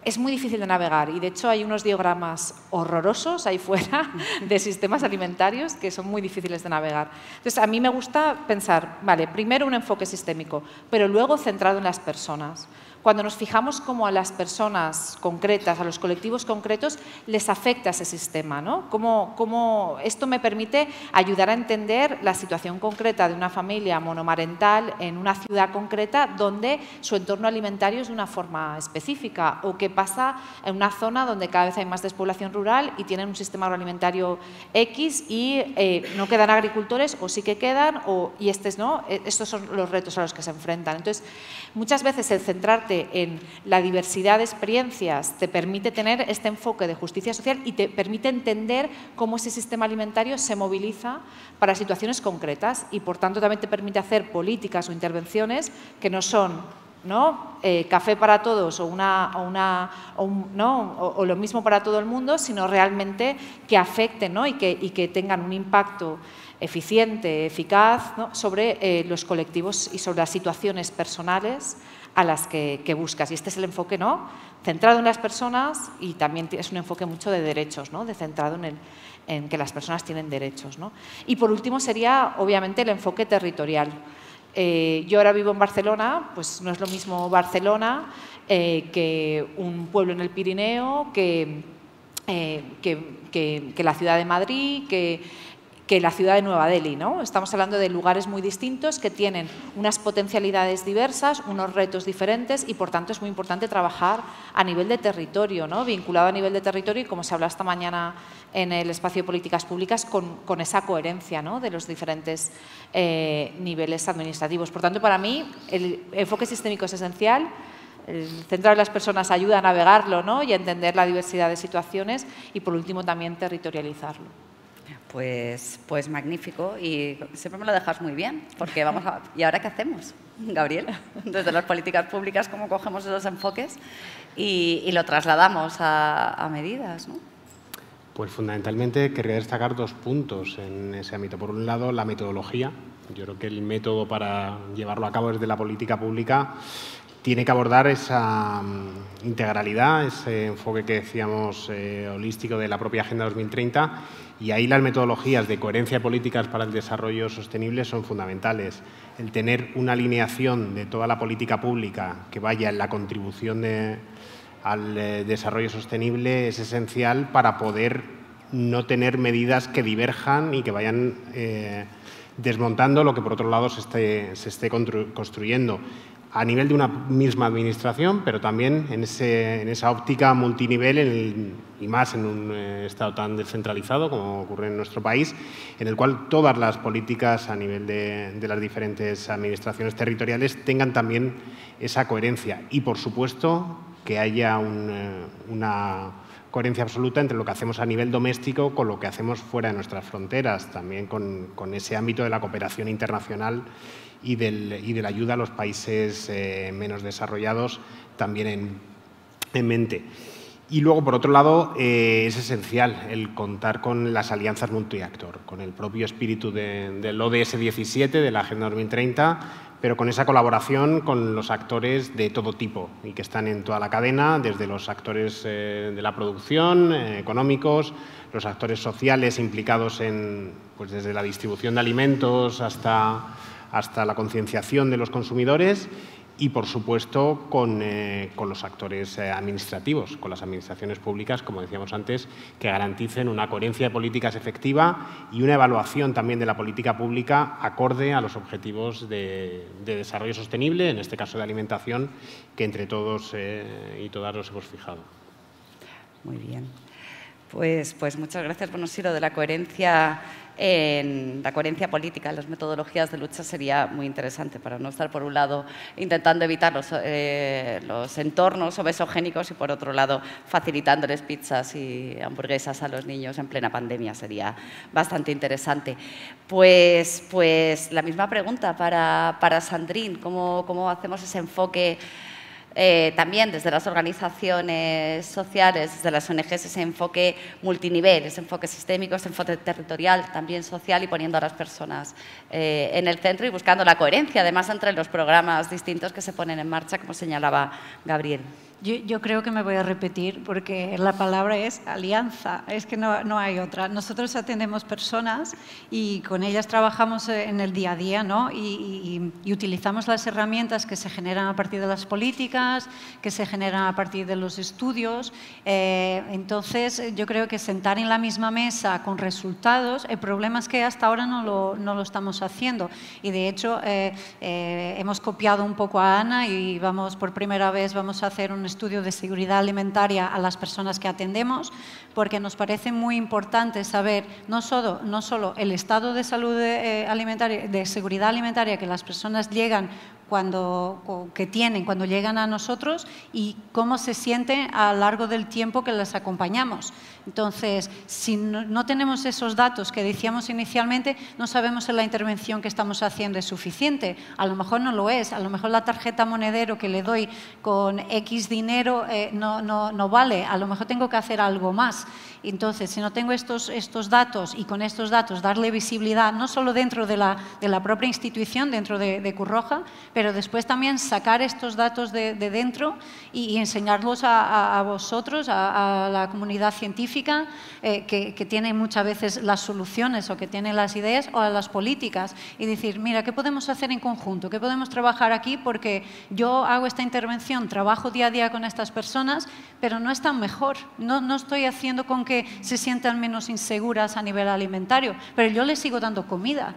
Es muy difícil de navegar, y de hecho hay unos diagramas horrorosos ahí fuera de sistemas alimentarios que son muy difíciles de navegar. Entonces, a mí me gusta pensar, vale, primero un enfoque sistémico, pero luego centrado en las personas. Cuando nos fijamos cómo a las personas concretas, a los colectivos concretos, les afecta ese sistema, ¿no? Cómo esto me permite ayudar a entender la situación concreta de una familia monomarental en una ciudad concreta donde su entorno alimentario es de una forma específica, o qué pasa en una zona donde cada vez hay más despoblación rural y tienen un sistema agroalimentario X y no quedan agricultores, o sí que quedan, y estos son los retos a los que se enfrentan. Entonces, muchas veces el centrarte en la diversidad de experiencias te permite tener este enfoque de justicia social y te permite entender cómo ese sistema alimentario se moviliza para situaciones concretas, y por tanto también te permite hacer políticas o intervenciones que no son, ¿no? Café para todos o lo mismo para todo el mundo, sino realmente que afecten, ¿no? y que tengan un impacto eficiente, eficaz, ¿no? sobre los colectivos y sobre las situaciones personales a las que buscas. Y este es el enfoque, ¿no? Centrado en las personas, y también es un enfoque mucho de derechos, ¿no? Centrado en que las personas tienen derechos, ¿no? Y por último sería, obviamente, el enfoque territorial. Yo ahora vivo en Barcelona, pues no es lo mismo Barcelona que un pueblo en el Pirineo, que la ciudad de Madrid, que la ciudad de Nueva Delhi, ¿no? Estamos hablando de lugares muy distintos que tienen unas potencialidades diversas, unos retos diferentes, y por tanto es muy importante trabajar a nivel de territorio, ¿no? Vinculado a nivel de territorio, y como se habla esta mañana en el espacio de políticas públicas, con esa coherencia, ¿no? De los diferentes niveles administrativos. Por tanto, para mí el enfoque sistémico es esencial. El centrar en las personas ayuda a navegarlo, ¿no? Y a entender la diversidad de situaciones, y por último también territorializarlo. Pues magnífico, y siempre me lo dejas muy bien, porque ¿y ahora qué hacemos, Gabriel? Desde las políticas públicas, ¿cómo cogemos esos enfoques y lo trasladamos a medidas, ¿no? Pues fundamentalmente querría destacar 2 puntos en ese ámbito. Por un lado, la metodología Yo creo que el método para llevarlo a cabo desde la política pública tiene que abordar esa integralidad, ese enfoque que decíamos holístico de la propia Agenda 2030, y ahí las metodologías de coherencia de políticas para el desarrollo sostenible son fundamentales. El tener una alineación de toda la política pública que vaya en la contribución al desarrollo sostenible es esencial para poder no tener medidas que diverjan y que vayan desmontando lo que por otro lado se esté construyendo a nivel de una misma administración, pero también en esa óptica multinivel y más en un Estado tan descentralizado como ocurre en nuestro país, en el cual todas las políticas a nivel de las diferentes administraciones territoriales tengan también esa coherencia y, por supuesto, que haya una coherencia absoluta entre lo que hacemos a nivel doméstico con lo que hacemos fuera de nuestras fronteras, también con ese ámbito de la cooperación internacional y de la ayuda a los países menos desarrollados también en mente. Y luego, por otro lado, es esencial el contar con las alianzas multiactor, con el propio espíritu del ODS 17, de la Agenda 2030, pero con esa colaboración con los actores de todo tipo y que están en toda la cadena, desde los actores de la producción, económicos, los actores sociales implicados pues desde la distribución de alimentos hasta la concienciación de los consumidores y, por supuesto, con los actores administrativos, con las administraciones públicas, como decíamos antes, que garanticen una coherencia de políticas efectiva y una evaluación también de la política pública acorde a los objetivos de desarrollo sostenible, en este caso de alimentación, que entre todos y todas nos hemos fijado. Muy bien. Pues muchas gracias. Bueno, sí, lo de la coherencia en la coherencia política en las metodologías de lucha sería muy interesante para no estar, por un lado, intentando evitar los entornos obesogénicos y, por otro lado, facilitándoles pizzas y hamburguesas a los niños en plena pandemia. Sería bastante interesante. Pues la misma pregunta para Sandrine. ¿Cómo hacemos ese enfoque también desde las organizaciones sociales, desde las ONGs, ese enfoque multinivel, ese enfoque sistémico, ese enfoque territorial, también social, y poniendo a las personas en el centro y buscando la coherencia, además, entre los programas distintos que se ponen en marcha, como señalaba Gabriel? Yo creo que me voy a repetir porque la palabra es alianza, es que no hay otra. Nosotros atendemos personas y con ellas trabajamos en el día a día, ¿no? y utilizamos las herramientas que se generan a partir de las políticas, que se generan a partir de los estudios. Entonces, yo creo que sentar en la misma mesa con resultados, el problema es que hasta ahora no lo estamos haciendo. Y de hecho, hemos copiado un poco a Ana y por primera vez vamos a hacer un estudio de seguridad alimentaria a las personas que atendemos, porque nos parece muy importante saber no solo el estado de salud alimentaria, de seguridad alimentaria que las personas llegan cuando llegan a nosotros y cómo se sienten a lo largo del tiempo que les acompañamos. Entonces, si no tenemos esos datos que decíamos inicialmente, no sabemos si la intervención que estamos haciendo es suficiente. A lo mejor no lo es, a lo mejor la tarjeta monedero que le doy con X dinero no vale, a lo mejor tengo que hacer algo más. Entonces, si no tengo estos datos y con estos datos darle visibilidad, no solo dentro de la propia institución, dentro de Cruz Roja, pero después también sacar estos datos de dentro y enseñarlos a vosotros, a la comunidad científica, que tiene muchas veces las soluciones o que tiene las ideas, o a las políticas, y decir, mira, ¿qué podemos hacer en conjunto? ¿Qué podemos trabajar aquí? Porque yo hago esta intervención, trabajo día a día con estas personas, pero no están mejor. No estoy haciendo con que se sientan menos inseguras a nivel alimentario, pero yo les sigo dando comida.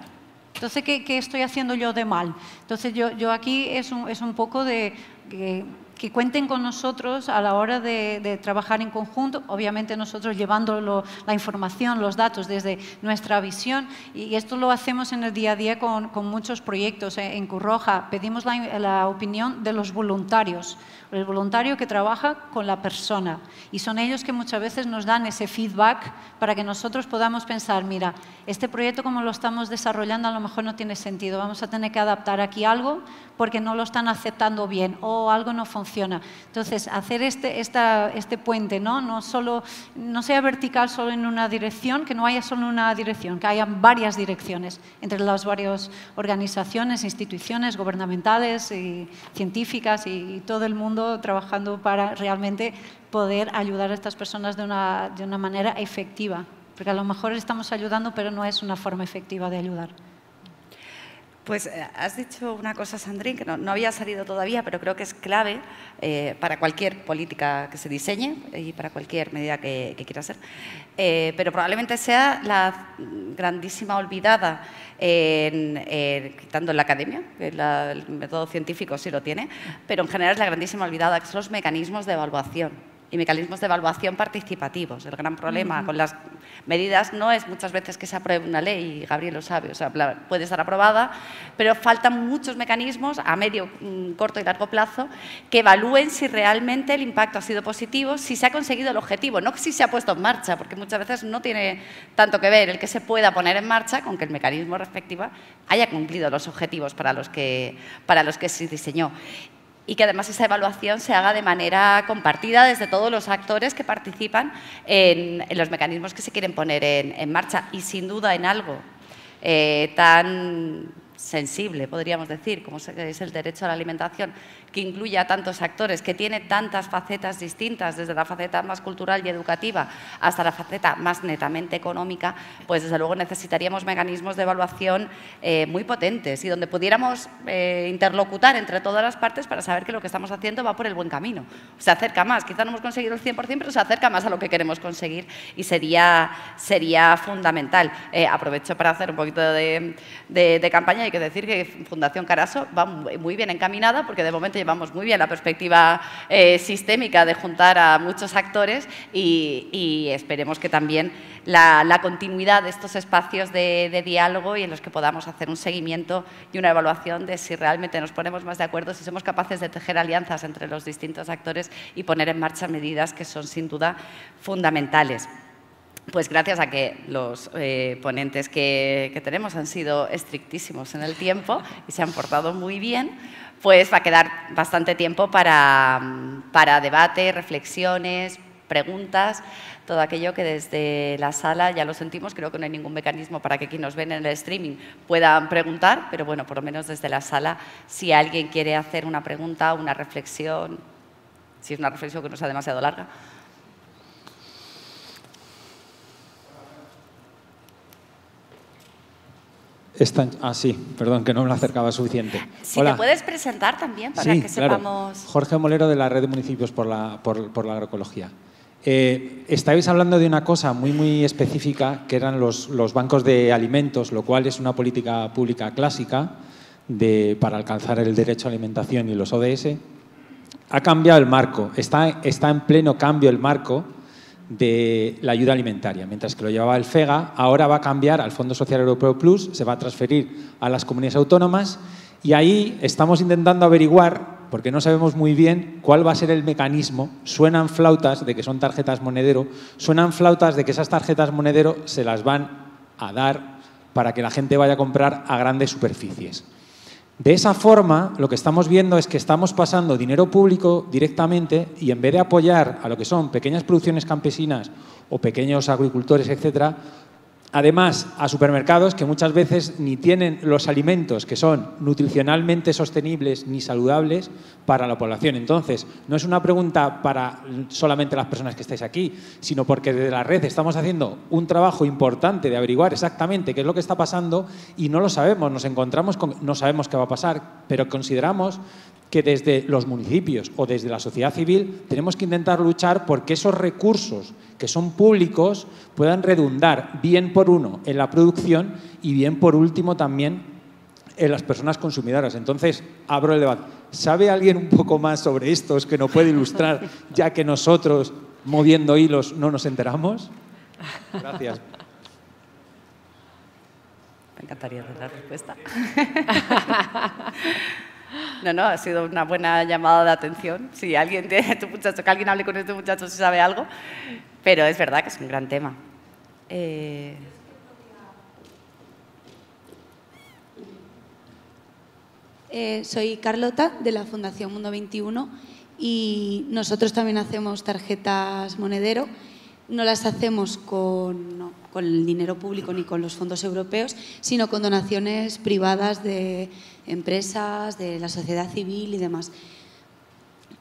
Entonces, ¿qué estoy haciendo yo de mal? Entonces, yo aquí es un poco de que cuenten con nosotros a la hora de trabajar en conjunto, obviamente nosotros llevando la información, los datos desde nuestra visión, y esto lo hacemos en el día a día con muchos proyectos. En Cruz Roja pedimos la opinión de los voluntarios, el voluntario que trabaja con la persona, y son ellos que muchas veces nos dan ese feedback para que nosotros podamos pensar, mira, este proyecto como lo estamos desarrollando a lo mejor no tiene sentido, vamos a tener que adaptar aquí algo porque no lo están aceptando bien o algo no funciona. funciona. Entonces, hacer este puente, no sea vertical solo en una dirección, que no haya solo una dirección, que haya varias direcciones entre las varias organizaciones, instituciones gubernamentales y científicas y todo el mundo trabajando para realmente poder ayudar a estas personas de una manera efectiva. Porque a lo mejor estamos ayudando, pero no es una forma efectiva de ayudar. Pues has dicho una cosa, Sandrine, que no había salido todavía, pero creo que es clave para cualquier política que se diseñe y para cualquier medida que quiera hacer. Pero probablemente sea la grandísima olvidada, quitando en la academia, que el método científico sí lo tiene, pero en general es la grandísima olvidada, que son los mecanismos de evaluación. Y mecanismos de evaluación participativos. El gran problema con las medidas no es muchas veces que se apruebe una ley, y Gabriel lo sabe, o sea, puede estar aprobada, pero faltan muchos mecanismos a medio, corto y largo plazo que evalúen si realmente el impacto ha sido positivo, si se ha conseguido el objetivo, no si se ha puesto en marcha, porque muchas veces no tiene tanto que ver el que se pueda poner en marcha con que el mecanismo respectivo haya cumplido los objetivos para los que se diseñó. Y que además esa evaluación se haga de manera compartida desde todos los actores que participan en los mecanismos que se quieren poner en marcha. Y sin duda en algo tan sensible, podríamos decir, como es el derecho a la alimentación, que incluye a tantos actores, que tiene tantas facetas distintas, desde la faceta más cultural y educativa hasta la faceta más netamente económica, pues desde luego necesitaríamos mecanismos de evaluación muy potentes y donde pudiéramos interlocutar entre todas las partes para saber que lo que estamos haciendo va por el buen camino. Se acerca más, quizá no hemos conseguido el 100%, pero se acerca más a lo que queremos conseguir y sería fundamental. Aprovecho para hacer un poquito de campaña. Hay que decir que Fundación Caraso va muy bien encaminada porque de momento llevamos muy bien la perspectiva sistémica de juntar a muchos actores y esperemos que también la continuidad de estos espacios de diálogo y en los que podamos hacer un seguimiento y una evaluación de si realmente nos ponemos más de acuerdo, si somos capaces de tejer alianzas entre los distintos actores y poner en marcha medidas que son sin duda fundamentales. Pues gracias a que los ponentes que tenemos han sido estrictísimos en el tiempo y se han portado muy bien, pues va a quedar bastante tiempo para debate, reflexiones, preguntas, todo aquello que desde la sala, ya lo sentimos, creo que no hay ningún mecanismo para que quienes nos ven en el streaming puedan preguntar, pero bueno, por lo menos desde la sala, si alguien quiere hacer una pregunta, una reflexión, si es una reflexión que no sea demasiado larga. Sí, perdón, que no me lo acercaba suficiente. Si Hola. te puedes presentar también para que sepamos… Claro. Jorge Molero, de la Red de Municipios por la Agroecología. Estáis hablando de una cosa muy específica, que eran los bancos de alimentos, lo cual es una política pública clásica para alcanzar el derecho a alimentación y los ODS. Ha cambiado el marco, está en pleno cambio el marco de la ayuda alimentaria. Mientras que lo llevaba el FEGA, ahora va a cambiar al Fondo Social Europeo Plus, se va a transferir a las comunidades autónomas y ahí estamos intentando averiguar, porque no sabemos muy bien cuál va a ser el mecanismo. Suenan flautas de que son tarjetas monedero, suenan flautas de que esas tarjetas monedero se las van a dar para que la gente vaya a comprar a grandes superficies. De esa forma, lo que estamos viendo es que estamos pasando dinero público directamente y en vez de apoyar a lo que son pequeñas producciones campesinas o pequeños agricultores, etcétera, además a supermercados que muchas veces ni tienen los alimentos que son nutricionalmente sostenibles ni saludables para la población. Entonces, no es una pregunta para solamente las personas que estáis aquí, sino porque desde la red estamos haciendo un trabajo importante de averiguar exactamente qué es lo que está pasando y no lo sabemos, nos encontramos con, no sabemos qué va a pasar, pero consideramos que desde los municipios o desde la sociedad civil tenemos que intentar luchar porque esos recursos que son públicos puedan redundar bien por uno en la producción y bien por último también en las personas consumidoras. Entonces, abro el debate. ¿Sabe alguien un poco más sobre estos que nos puede ilustrar, ya que nosotros, moviendo hilos, no nos enteramos? Gracias. Me encantaría dar la respuesta. No, ha sido una buena llamada de atención. Si alguien tiene tu muchacho, que alguien hable con este muchacho si sabe algo, pero es verdad que es un gran tema. Soy Carlota, de la Fundación Mundo 21, y nosotros también hacemos tarjetas monedero. No las hacemos con el dinero público ni con los fondos europeos, sino con donaciones privadas de empresas, de la sociedad civil y demás.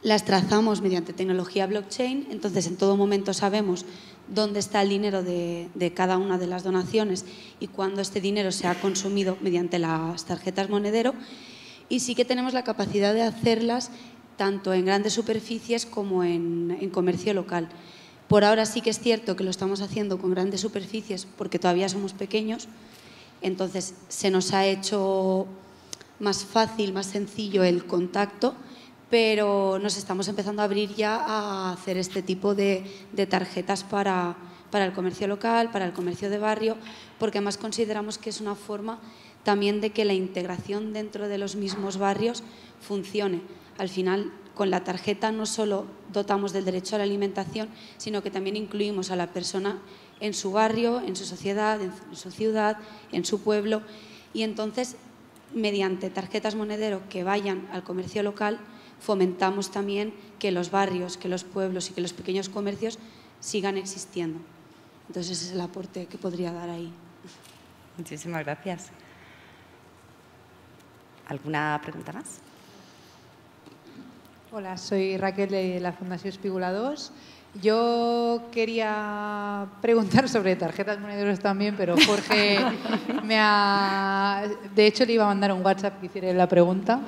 Las trazamos mediante tecnología blockchain, entonces en todo momento sabemos dónde está el dinero de cada una de las donaciones y cuándo este dinero se ha consumido mediante las tarjetas monedero, y sí que tenemos la capacidad de hacerlas tanto en grandes superficies como en comercio local. Por ahora sí que es cierto que lo estamos haciendo con grandes superficies porque todavía somos pequeños, entonces se nos ha hecho más fácil, más sencillo el contacto, pero nos estamos empezando a abrir ya a hacer este tipo de tarjetas para el comercio local, para el comercio de barrio, porque además consideramos que es una forma también de que la integración dentro de los mismos barrios funcione. Al final, con la tarjeta no solo dotamos del derecho a la alimentación, sino que también incluimos a la persona en su barrio, en su sociedad, en su ciudad, en su pueblo, y entonces, mediante tarjetas monedero que vayan al comercio local, fomentamos también que los barrios, que los pueblos y que los pequeños comercios sigan existiendo. Entonces, ese es el aporte que podría dar ahí. Muchísimas gracias. ¿Alguna pregunta más? Hola, soy Raquel de la Fundación Espígula 2. Yo quería preguntar sobre tarjetas monederos también, pero Jorge de hecho, le iba a mandar un WhatsApp que hiciera la pregunta.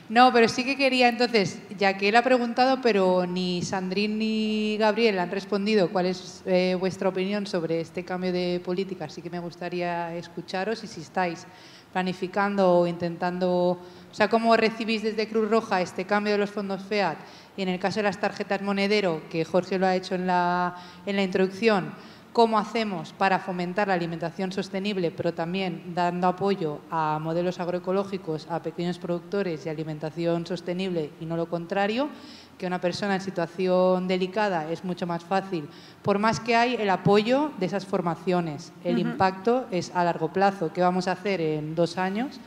No, pero sí que quería, entonces, ya que él ha preguntado, pero ni Sandrine ni Gabriel han respondido cuál es vuestra opinión sobre este cambio de política, así que me gustaría escucharos y si estáis planificando o intentando, o sea, cómo recibís desde Cruz Roja este cambio de los fondos FEAD y en el caso de las tarjetas monedero, que Jorge lo ha hecho en la introducción, cómo hacemos para fomentar la alimentación sostenible, pero también dando apoyo a modelos agroecológicos, a pequeños productores y alimentación sostenible y no lo contrario, que una persona en situación delicada es mucho más fácil, por más que hay el apoyo de esas formaciones. El impacto es a largo plazo, ¿qué vamos a hacer en 2 años?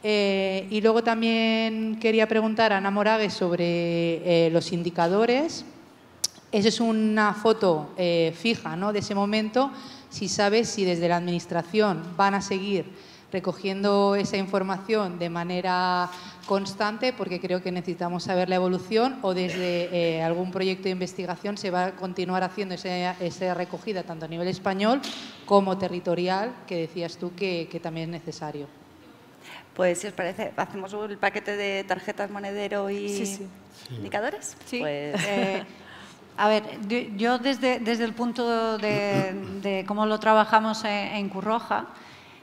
Y luego también quería preguntar a Ana Moragues sobre los indicadores. Esa es una foto fija, ¿no?, de ese momento. Si sabes si desde la Administración van a seguir recogiendo esa información de manera constante, porque creo que necesitamos saber la evolución, o desde algún proyecto de investigación se va a continuar haciendo esa recogida tanto a nivel español como territorial, que decías tú que también es necesario. Pues si os parece, hacemos el paquete de tarjetas monedero y indicadores. Sí. Pues, a ver, yo desde el punto de cómo lo trabajamos en Cruz Roja,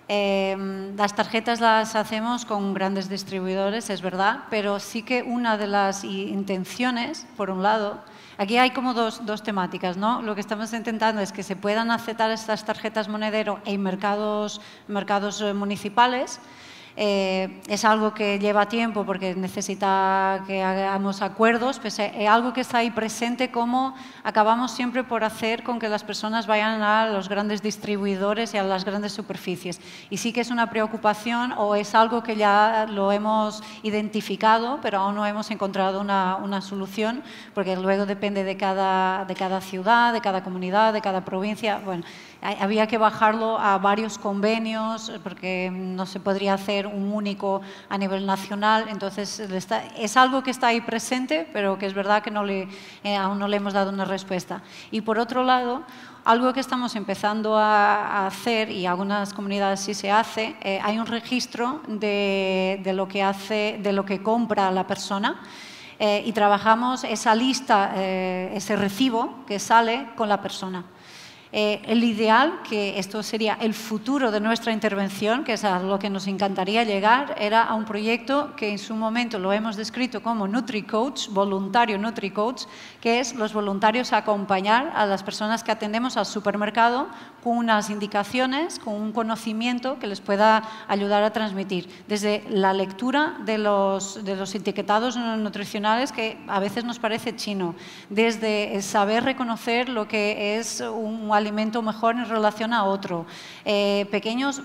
las tarjetas las hacemos con grandes distribuidores, es verdad, pero sí que una de las intenciones, por un lado, aquí hay como dos temáticas, ¿no? Lo que estamos intentando es que se puedan aceptar estas tarjetas monedero en mercados municipales. Es algo que lleva tiempo porque necesita que hagamos acuerdos, pues es algo que está ahí presente, como acabamos siempre por hacer con que las personas vayan a los grandes distribuidores y a las grandes superficies. Y sí que es una preocupación, o es algo que ya lo hemos identificado, pero aún no hemos encontrado una solución, porque luego depende de cada ciudad, de cada comunidad, de cada provincia. Bueno, había que bajarlo a varios convenios porque no se podría hacer un único a nivel nacional. Entonces, es algo que está ahí presente, pero que es verdad que aún no le hemos dado una respuesta. Y por otro lado, algo que estamos empezando a hacer, y algunas comunidades sí se hace, hay un registro de lo que compra la persona. Y trabajamos esa lista, ese recibo que sale con la persona. El ideal, que esto sería el futuro de nuestra intervención, que es a lo que nos encantaría llegar, era a un proyecto que en su momento lo hemos descrito como NutriCoach, voluntario NutriCoach, que es los voluntarios acompañar a las personas que atendemos al supermercado con unas indicaciones, con un conocimiento que les pueda ayudar a transmitir. Desde la lectura de los etiquetados nutricionales, que a veces nos parece chino, desde saber reconocer lo que es un alimento mejor en relación a otro. Pequeños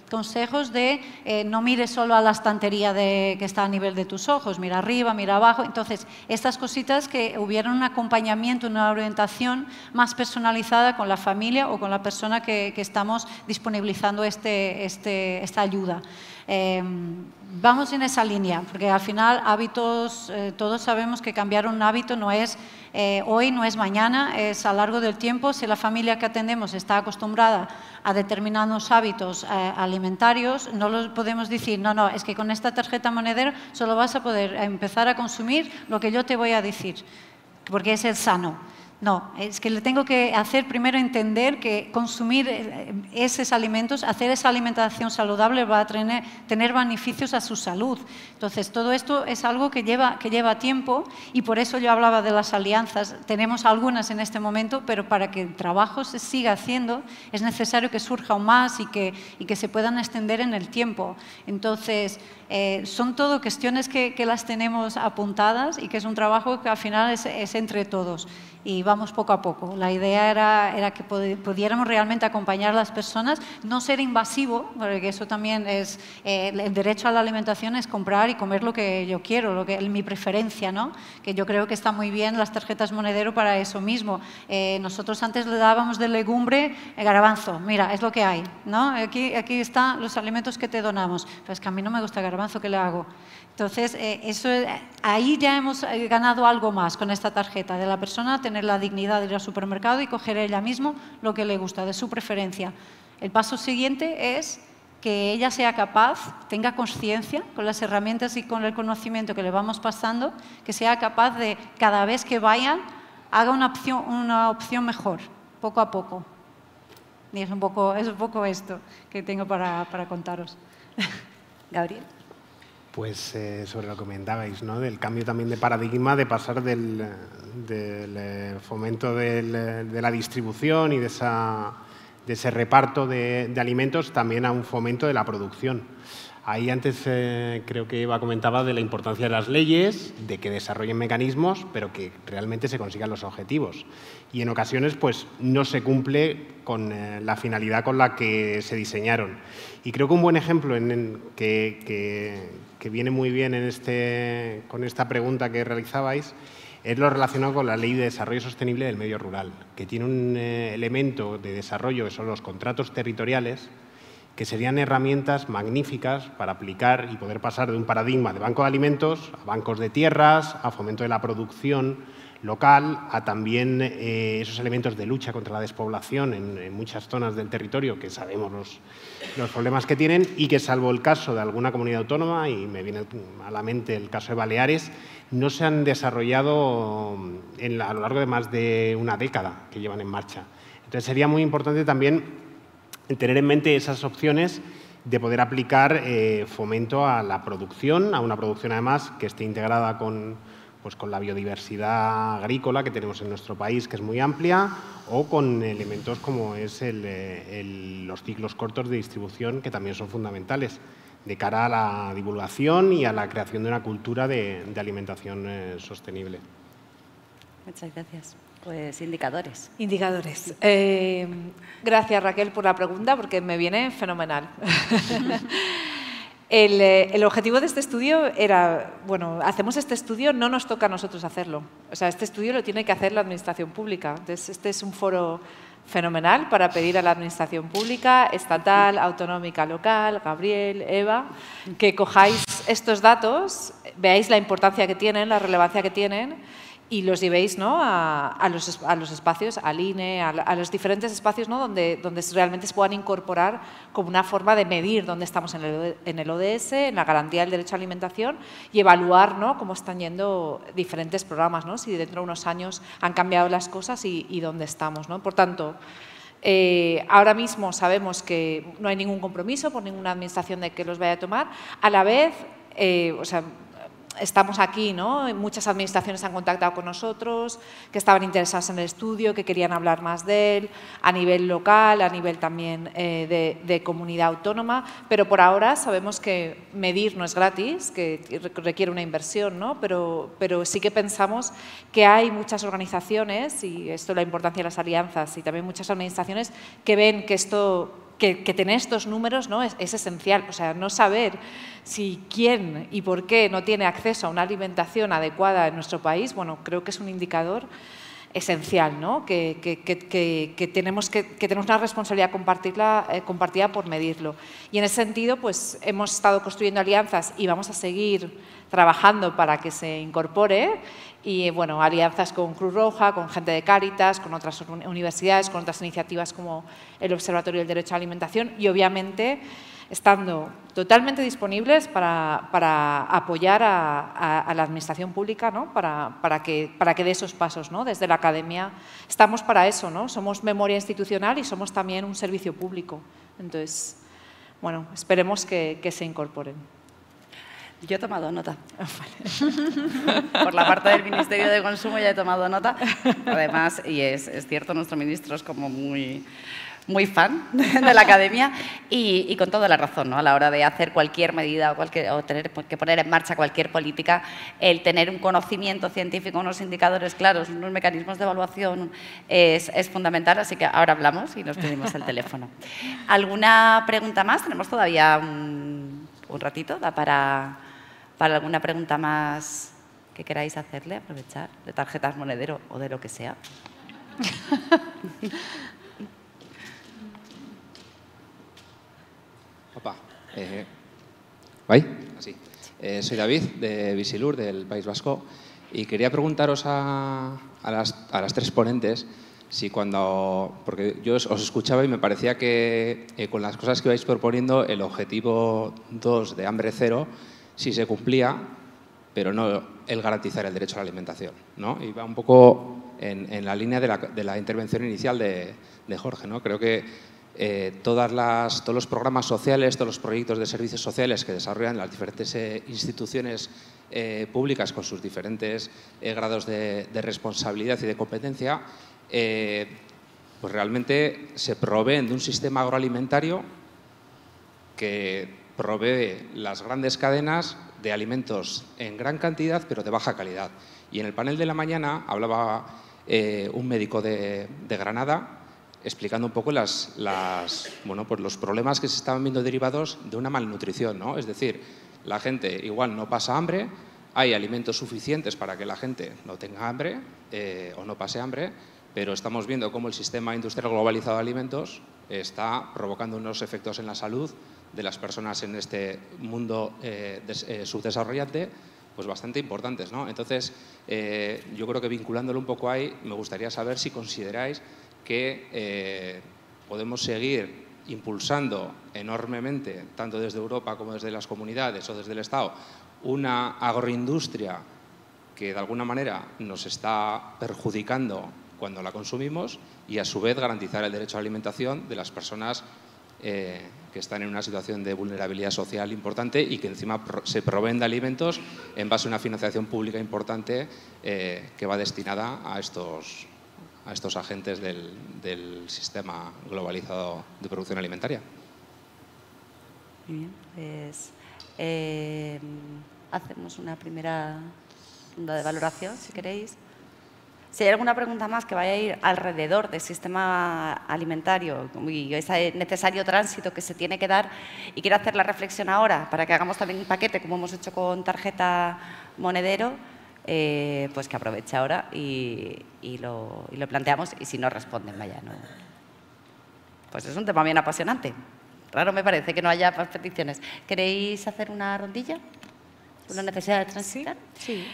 consejos de no mires solo a la estantería que está a nivel de tus ojos, mira arriba, mira abajo. Entonces, estas cositas que hubiera un acompañamiento, una orientación más personalizada con la familia o con la persona que estamos disponibilizando esta ayuda. Vamos en esa línea, porque al final hábitos, todos sabemos que cambiar un hábito no es hoy, no es mañana, es a lo largo del tiempo. Si la familia que atendemos está acostumbrada a determinados hábitos alimentarios, no los podemos decir, no, es que con esta tarjeta monedero solo vas a poder empezar a consumir lo que yo te voy a decir, porque es el sano. No, es que le tengo que hacer primero entender que consumir esos alimentos, hacer esa alimentación saludable va a tener beneficios a su salud. Entonces, todo esto es algo que lleva tiempo y por eso yo hablaba de las alianzas. Tenemos algunas en este momento, pero para que el trabajo se siga haciendo es necesario que surja aún más y que se puedan extender en el tiempo. Entonces, son todo cuestiones que las tenemos apuntadas y que es un trabajo que al final es entre todos. Y vamos poco a poco. La idea era que pudiéramos realmente acompañar a las personas, no ser invasivo, porque eso también es, el derecho a la alimentación es comprar y comer lo que yo quiero, mi preferencia, ¿no? Que yo creo que está muy bien las tarjetas monedero para eso mismo. Nosotros antes le dábamos de legumbre garbanzo, mira, es lo que hay, ¿no? Aquí están los alimentos que te donamos. Pero es que a mí no me gusta garbanzo, ¿qué le hago? Entonces, ahí ya hemos ganado algo más con esta tarjeta, de la persona tener la dignidad de ir al supermercado y coger ella mismo lo que le gusta, de su preferencia. El paso siguiente es que ella sea capaz, tenga conciencia con las herramientas y con el conocimiento que le vamos pasando, que sea capaz de, cada vez que vayan, haga una opción mejor, poco a poco. Y es un poco esto que tengo para contaros. Gabriel. Pues sobre lo que comentabais, ¿no? Del cambio también de paradigma, de pasar del fomento de la distribución y de ese reparto de alimentos también a un fomento de la producción. Ahí antes creo que Eva comentaba de la importancia de las leyes, de que desarrollen mecanismos, pero que realmente se consigan los objetivos. Y en ocasiones pues no se cumple con la finalidad con la que se diseñaron. Y creo que un buen ejemplo que viene muy bien con esta pregunta que realizabais es lo relacionado con la Ley de Desarrollo Sostenible del Medio Rural, que tiene un elemento de desarrollo que son los contratos territoriales, que serían herramientas magníficas para aplicar y poder pasar de un paradigma de banco de alimentos a bancos de tierras, a fomento de la producción local, a también esos elementos de lucha contra la despoblación en muchas zonas del territorio, que sabemos los problemas que tienen y que, salvo el caso de alguna comunidad autónoma, y me viene a la mente el caso de Baleares, no se han desarrollado a lo largo de más de una década que llevan en marcha. Entonces, sería muy importante también tener en mente esas opciones de poder aplicar fomento a la producción, a una producción además que esté integrada con la biodiversidad agrícola que tenemos en nuestro país, que es muy amplia, o con elementos como es los ciclos cortos de distribución, que también son fundamentales de cara a la divulgación y a la creación de una cultura de alimentación sostenible. Muchas gracias. Pues indicadores. Indicadores. Gracias, Raquel, por la pregunta, porque me viene fenomenal. El objetivo de este estudio era, bueno, hacemos este estudio, no nos toca a nosotros hacerlo. O sea, este estudio lo tiene que hacer la Administración Pública. Entonces, este es un foro fenomenal para pedir a la Administración Pública, estatal, autonómica, local, Gabriel, Eva, que cojáis estos datos, veáis la importancia que tienen, la relevancia que tienen, y los llevéis, ¿no?, a los espacios, al INE, a los diferentes espacios, ¿no?, donde realmente se puedan incorporar como una forma de medir dónde estamos en el ODS, en la garantía del derecho a alimentación, y evaluar, ¿no?, cómo están yendo diferentes programas, ¿no?, si dentro de unos años han cambiado las cosas y dónde estamos, ¿no? Por tanto, ahora mismo sabemos que no hay ningún compromiso por ninguna administración de que los vaya a tomar. A la vez, estamos aquí, ¿no? Muchas administraciones han contactado con nosotros, que estaban interesadas en el estudio, que querían hablar más de él, a nivel local, a nivel también de comunidad autónoma, pero por ahora sabemos que medir no es gratis, que requiere una inversión, ¿no? Pero sí que pensamos que hay muchas organizaciones, y esto es la importancia de las alianzas, y también muchas administraciones que ven que esto... Que tener estos números, ¿no? es esencial. O sea, no saber si quién y por qué no tiene acceso a una alimentación adecuada en nuestro país, bueno, creo que es un indicador esencial, ¿no? que tenemos una responsabilidad compartida por medirlo. Y en ese sentido, pues hemos estado construyendo alianzas y vamos a seguir trabajando para que se incorpore. Y bueno, alianzas con Cruz Roja, con gente de Cáritas, con otras universidades, con otras iniciativas como el Observatorio del Derecho a la Alimentación y obviamente estando totalmente disponibles para apoyar a la administración pública, ¿no? para que dé esos pasos, ¿no? Desde la academia estamos para eso, ¿no? Somos memoria institucional y somos también un servicio público. Entonces, bueno, esperemos que se incorporen. Yo he tomado nota. Por la parte del Ministerio de Consumo ya he tomado nota. Además, y es cierto, nuestro ministro es como muy fan de la academia y con toda la razón, ¿no? A la hora de hacer cualquier medida o tener que poner en marcha cualquier política, el tener un conocimiento científico, unos indicadores claros, unos mecanismos de evaluación es fundamental. Así que ahora hablamos y nos pedimos el teléfono. ¿Alguna pregunta más? Tenemos todavía un ratito, da para alguna pregunta más que queráis hacerle, aprovechar, de tarjetas monedero o de lo que sea. Opa. ¿Vai? Así. Soy David, de Visilur, del País Vasco, y quería preguntaros a las tres ponentes si porque yo os escuchaba y me parecía que con las cosas que vais proponiendo, el objetivo 2 de hambre cero sí se cumplía, pero no el garantizar el derecho a la alimentación, ¿no? Y va un poco en la línea de la intervención inicial de Jorge, ¿no? Creo que todos los programas sociales, todos los proyectos de servicios sociales que desarrollan las diferentes instituciones públicas con sus diferentes grados de responsabilidad y de competencia, pues realmente se proveen de un sistema agroalimentario que provee las grandes cadenas de alimentos en gran cantidad, pero de baja calidad. Y en el panel de la mañana hablaba un médico de Granada explicando un poco pues los problemas que se estaban viendo derivados de una malnutrición, ¿no? Es decir, la gente igual no pasa hambre, hay alimentos suficientes para que la gente no tenga hambre o no pase hambre, pero estamos viendo cómo el sistema industrial globalizado de alimentos está provocando unos efectos en la salud de las personas en este mundo subdesarrollante pues bastante importantes, ¿no? Entonces, yo creo que vinculándolo un poco ahí, me gustaría saber si consideráis que podemos seguir impulsando enormemente, tanto desde Europa como desde las comunidades o desde el Estado, una agroindustria que de alguna manera nos está perjudicando cuando la consumimos y a su vez garantizar el derecho a la alimentación de las personas que están en una situación de vulnerabilidad social importante y que encima se proveen de alimentos en base a una financiación pública importante que va destinada a estos agentes del sistema globalizado de producción alimentaria. Muy bien, pues hacemos una primera ronda de valoración, si queréis. Si hay alguna pregunta más que vaya a ir alrededor del sistema alimentario y ese necesario tránsito que se tiene que dar, y quiero hacer la reflexión ahora para que hagamos también un paquete, como hemos hecho con tarjeta monedero, pues que aproveche ahora y lo planteamos, y si no responden, vaya, no. Pues es un tema bien apasionante. Raro me parece que no haya más peticiones. ¿Queréis hacer una rondilla? ¿Una necesidad de transitar? Sí.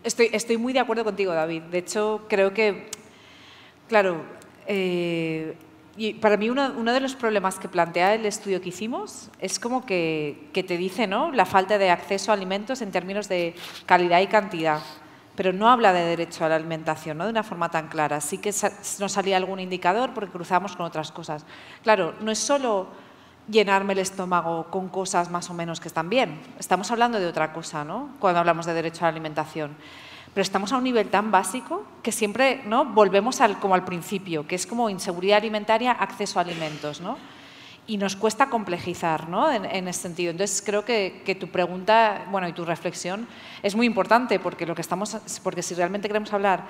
Estoy muy de acuerdo contigo, David. De hecho, creo que, claro, y para mí uno de los problemas que plantea el estudio que hicimos es como que te dice, ¿no?, la falta de acceso a alimentos en términos de calidad y cantidad, pero no habla de derecho a la alimentación, ¿no?, de una forma tan clara. Sí que nos salía algún indicador porque cruzamos con otras cosas. Claro, no es solo llenarme el estómago con cosas más o menos que están bien. Estamos hablando de otra cosa, ¿no?, cuando hablamos de derecho a la alimentación. Pero estamos a un nivel tan básico que siempre, ¿no?, volvemos como al principio, que es como inseguridad alimentaria, acceso a alimentos, ¿no? Y nos cuesta complejizar, ¿no?, en ese sentido. Entonces, creo que tu pregunta, bueno, y tu reflexión es muy importante, porque si realmente queremos hablar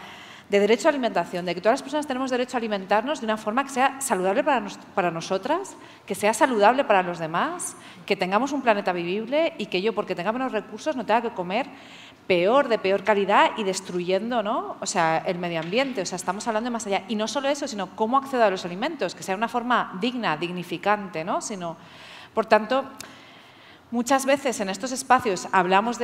de derecho a alimentación, de que todas las personas tenemos derecho a alimentarnos de una forma que sea saludable para nosotras, que sea saludable para los demás, que tengamos un planeta vivible y que yo, porque tenga menos recursos, no tenga que comer de peor calidad y destruyendo, ¿no?, o sea, el medio ambiente. O sea, estamos hablando de más allá. Y no solo eso, sino cómo accedo a los alimentos, que sea de una forma digna, dignificante, ¿no? Por tanto, muchas veces en estos espacios hablamos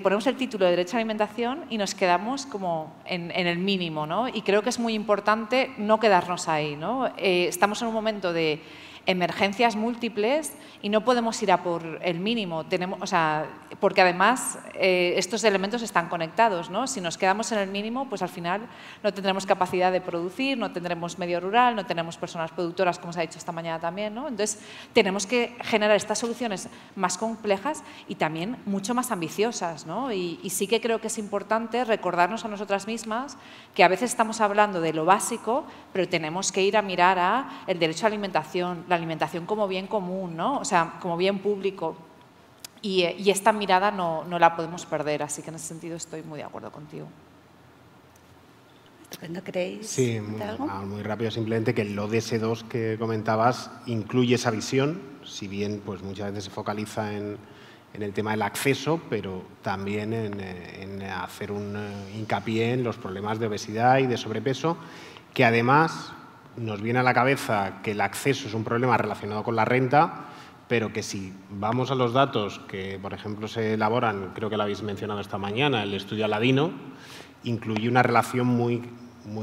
ponemos el título de derecho a la alimentación y nos quedamos como en el mínimo, ¿no? Y creo que es muy importante no quedarnos ahí, ¿no? Estamos en un momento de emergencias múltiples y no podemos ir a por el mínimo, porque además estos elementos están conectados, ¿no? Si nos quedamos en el mínimo, pues al final no tendremos capacidad de producir, no tendremos medio rural, no tenemos personas productoras, como se ha dicho esta mañana también, ¿no? Entonces, tenemos que generar estas soluciones más complejas y también mucho más ambiciosas, ¿no? Y sí que creo que es importante recordarnos a nosotras mismas que a veces estamos hablando de lo básico, pero tenemos que ir a mirar a el derecho a la alimentación como bien común, ¿no? O sea, como bien público. Y esta mirada no la podemos perder, así que en ese sentido estoy muy de acuerdo contigo. Estupendo, ¿queréis? Sí, muy rápido, simplemente que el ODS 2 que comentabas incluye esa visión, si bien pues muchas veces se focaliza en el tema del acceso, pero también en hacer un hincapié en los problemas de obesidad y de sobrepeso, que además nos viene a la cabeza que el acceso es un problema relacionado con la renta, pero que si vamos a los datos que, por ejemplo, se elaboran, creo que lo habéis mencionado esta mañana, el estudio Aladino, incluye una relación muy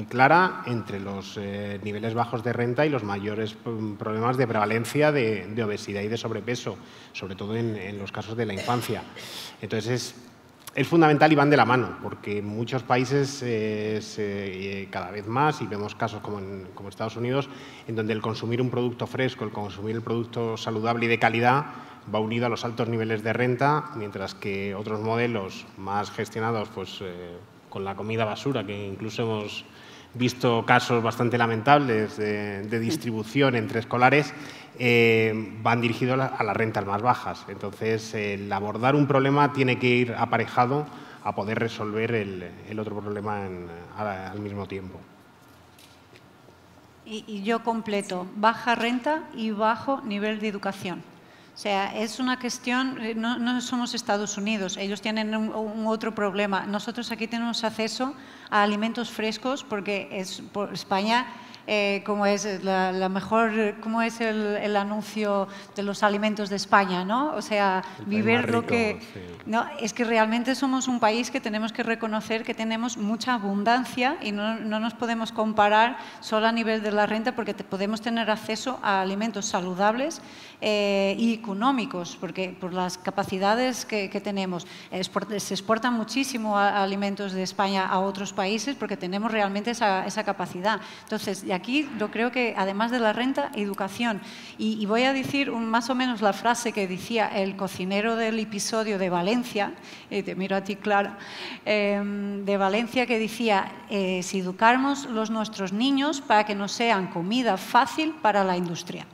clara entre los niveles bajos de renta y los mayores problemas de prevalencia de obesidad y de sobrepeso, sobre todo en los casos de la infancia. Entonces, es fundamental y van de la mano, porque en muchos países cada vez más, y vemos casos como Estados Unidos, en donde el consumir un producto fresco, el consumir el producto saludable y de calidad va unido a los altos niveles de renta, mientras que otros modelos más gestionados pues, con la comida basura, que incluso hemos visto casos bastante lamentables de distribución entre escolares, van dirigidos a las rentas más bajas. Entonces, el abordar un problema tiene que ir aparejado a poder resolver el otro problema al mismo tiempo. Y yo completo, baja renta y bajo nivel de educación. O sea, es una cuestión, no somos Estados Unidos, ellos tienen un otro problema. Nosotros aquí tenemos acceso a alimentos frescos porque España, como es la mejor, como es el anuncio de los alimentos de España, ¿no? O sea, vivir lo que... Sí. No, es que realmente somos un país que tenemos que reconocer que tenemos mucha abundancia y no nos podemos comparar solo a nivel de la renta, porque podemos tener acceso a alimentos saludables y económicos, porque por las capacidades que tenemos. Se exportan muchísimo alimentos de España a otros países porque tenemos realmente esa capacidad. Entonces, y aquí yo creo que además de la renta, educación. Y voy a decir más o menos la frase que decía el cocinero del episodio de Valencia, te miro a ti, Clara, de Valencia, que decía, si educáramos nuestros niños para que no sean comida fácil para la industria.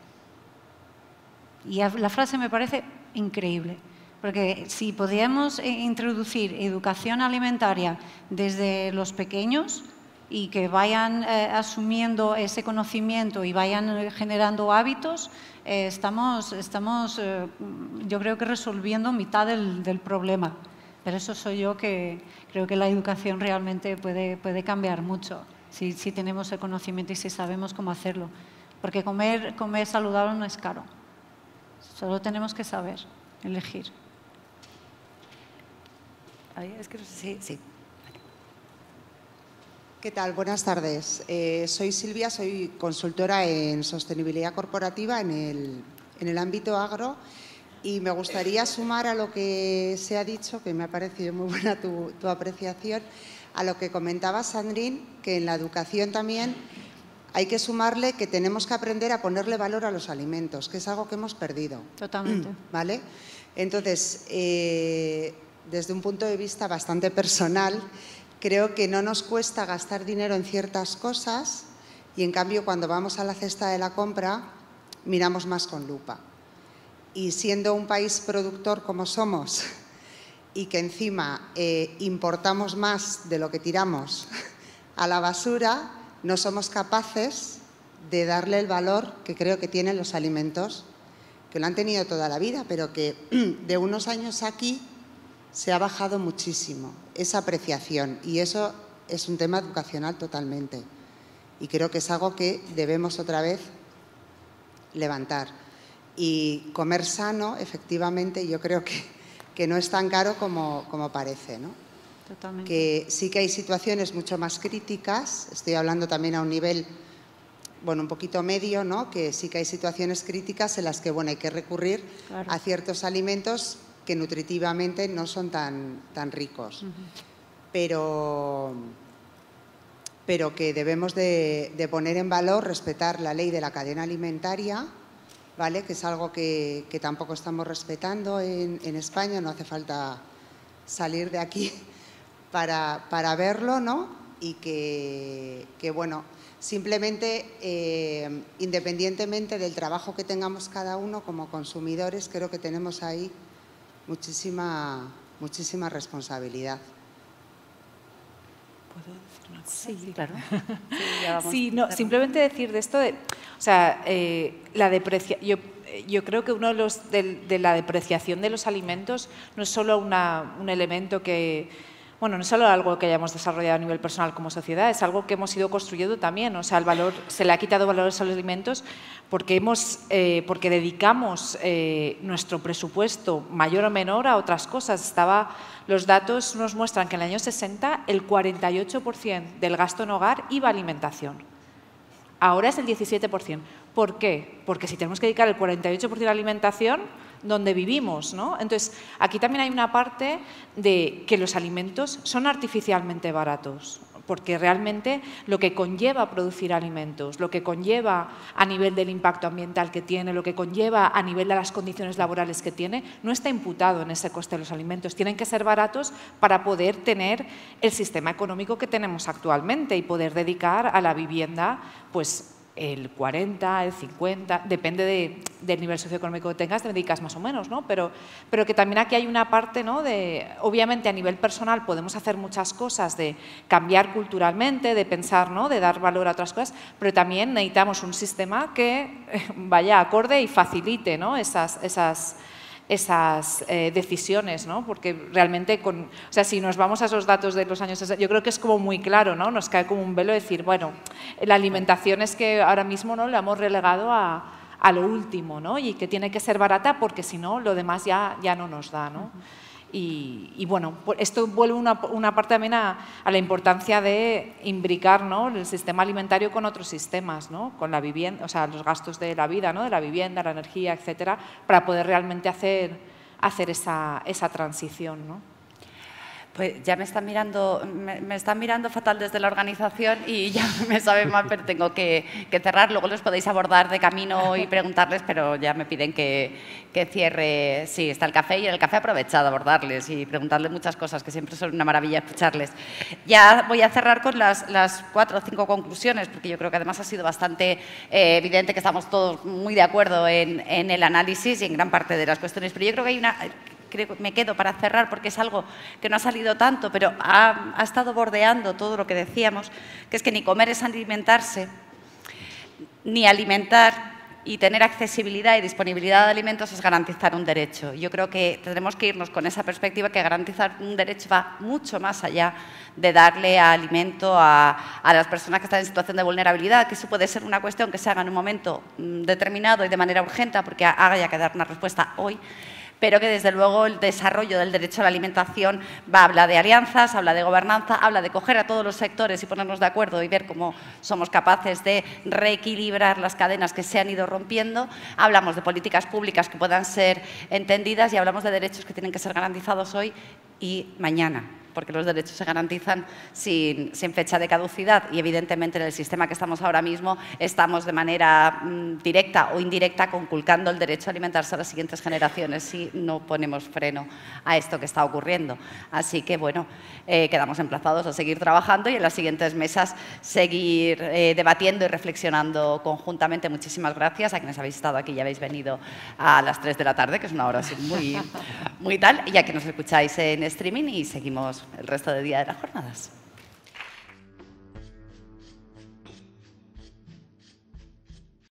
Y la frase me parece increíble, porque si podíamos introducir educación alimentaria desde los pequeños y que vayan asumiendo ese conocimiento y vayan generando hábitos, estamos yo creo que resolviendo mitad del problema. Pero eso soy yo, que creo que la educación realmente puede cambiar mucho si tenemos el conocimiento y si sabemos cómo hacerlo. Porque comer saludable no es caro. Solo tenemos que saber elegir. Es que no sé, sí. ¿Qué tal? Buenas tardes. Soy Silvia, soy consultora en sostenibilidad corporativa en el ámbito agro, y me gustaría sumar a lo que se ha dicho, que me ha parecido muy buena tu apreciación, a lo que comentaba Sandrine, que en la educación también hay que sumarle que tenemos que aprender a ponerle valor a los alimentos, que es algo que hemos perdido. Totalmente. ¿Vale? Entonces, desde un punto de vista bastante personal, creo que no nos cuesta gastar dinero en ciertas cosas y, en cambio, cuando vamos a la cesta de la compra, miramos más con lupa. Y siendo un país productor como somos y que encima importamos más de lo que tiramos a la basura, no somos capaces de darle el valor que creo que tienen los alimentos, que lo han tenido toda la vida, pero que de unos años aquí se ha bajado muchísimo esa apreciación, y eso es un tema educacional totalmente. Y creo que es algo que debemos otra vez levantar. Y comer sano, efectivamente, yo creo que no es tan caro como parece, ¿no? Totalmente. Que sí que hay situaciones mucho más críticas, estoy hablando también a un nivel, bueno, un poquito medio, ¿no? Que sí que hay situaciones críticas en las que, bueno, hay que recurrir a ciertos alimentos que nutritivamente no son tan ricos. Pero que debemos de poner en valor, respetar la ley de la cadena alimentaria, ¿vale? Que es algo que tampoco estamos respetando en España, no hace falta salir de aquí para verlo, ¿no? Y que bueno, simplemente, independientemente del trabajo que tengamos cada uno como consumidores, creo que tenemos ahí muchísima responsabilidad. ¿Puedo decir una cosa? Sí, claro. Sí, no, simplemente decir de esto, o sea, yo creo que uno de la depreciación de los alimentos no es solo un elemento que, bueno, no es solo algo que hayamos desarrollado a nivel personal como sociedad, es algo que hemos ido construyendo también. O sea, se le ha quitado valores a los alimentos porque dedicamos nuestro presupuesto, mayor o menor, a otras cosas. Los datos nos muestran que en el año 60 el 48% del gasto en hogar iba a alimentación. Ahora es el 17%. ¿Por qué? Porque si tenemos que dedicar el 48% a alimentación, donde vivimos, ¿no? Entonces, aquí también hay una parte de que los alimentos son artificialmente baratos, porque realmente lo que conlleva producir alimentos, lo que conlleva a nivel del impacto ambiental que tiene, lo que conlleva a nivel de las condiciones laborales que tiene, no está imputado en ese coste de los alimentos. Tienen que ser baratos para poder tener el sistema económico que tenemos actualmente y poder dedicar a la vivienda, pues, el 40, el 50, depende del nivel socioeconómico que tengas, te dedicas más o menos, ¿no? Pero que también aquí hay una parte, ¿no? Obviamente a nivel personal podemos hacer muchas cosas de cambiar culturalmente, de pensar, ¿no? De dar valor a otras cosas, pero también necesitamos un sistema que vaya acorde y facilite, ¿no? esas decisiones, ¿no? Porque realmente, o sea, si nos vamos a esos datos de los años 60, yo creo que es como muy claro, ¿no? Nos cae como un velo decir, bueno, la alimentación es que ahora mismo, ¿no? La hemos relegado a lo último, ¿no? Y que tiene que ser barata porque si no, lo demás ya no nos da, ¿no? Y bueno, esto vuelve una parte también a la importancia de imbricar, ¿no? El sistema alimentario con otros sistemas, ¿no? Con la vivienda, o sea, los gastos de la vida, ¿no? De la vivienda, la energía, etcétera, para poder realmente hacer esa transición, ¿no? Pues ya me están mirando fatal desde la organización y ya me sabe mal, pero tengo que cerrar. Luego los podéis abordar de camino y preguntarles, pero ya me piden que cierre. Sí, está el café, y en el café aprovechad a abordarles y preguntarles muchas cosas, que siempre son una maravilla escucharles. Ya voy a cerrar con las 4 o 5 conclusiones, porque yo creo que además ha sido bastante evidente que estamos todos muy de acuerdo en el análisis y en gran parte de las cuestiones, pero yo creo que hay una... me quedo para cerrar porque es algo que no ha salido tanto, pero ha estado bordeando todo lo que decíamos, que es que ni comer es alimentarse, ni alimentar y tener accesibilidad y disponibilidad de alimentos es garantizar un derecho. Yo creo que tendremos que irnos con esa perspectiva, que garantizar un derecho va mucho más allá de darle alimento a las personas que están en situación de vulnerabilidad, que eso puede ser una cuestión que se haga en un momento determinado y de manera urgente, porque haya que dar una respuesta hoy, pero que desde luego el desarrollo del derecho a la alimentación habla de alianzas, habla de gobernanza, habla de coger a todos los sectores y ponernos de acuerdo y ver cómo somos capaces de reequilibrar las cadenas que se han ido rompiendo. Hablamos de políticas públicas que puedan ser entendidas y hablamos de derechos que tienen que ser garantizados hoy y mañana, porque los derechos se garantizan sin fecha de caducidad y, evidentemente, en el sistema que estamos ahora mismo estamos de manera directa o indirecta conculcando el derecho a alimentarse a las siguientes generaciones si no ponemos freno a esto que está ocurriendo. Así que, bueno, quedamos emplazados a seguir trabajando y en las siguientes mesas seguir debatiendo y reflexionando conjuntamente. Muchísimas gracias a quienes habéis estado aquí y habéis venido a las 3 de la tarde, que es una hora así muy tal, y a que nos escucháis en streaming y seguimos el resto del día de las jornadas.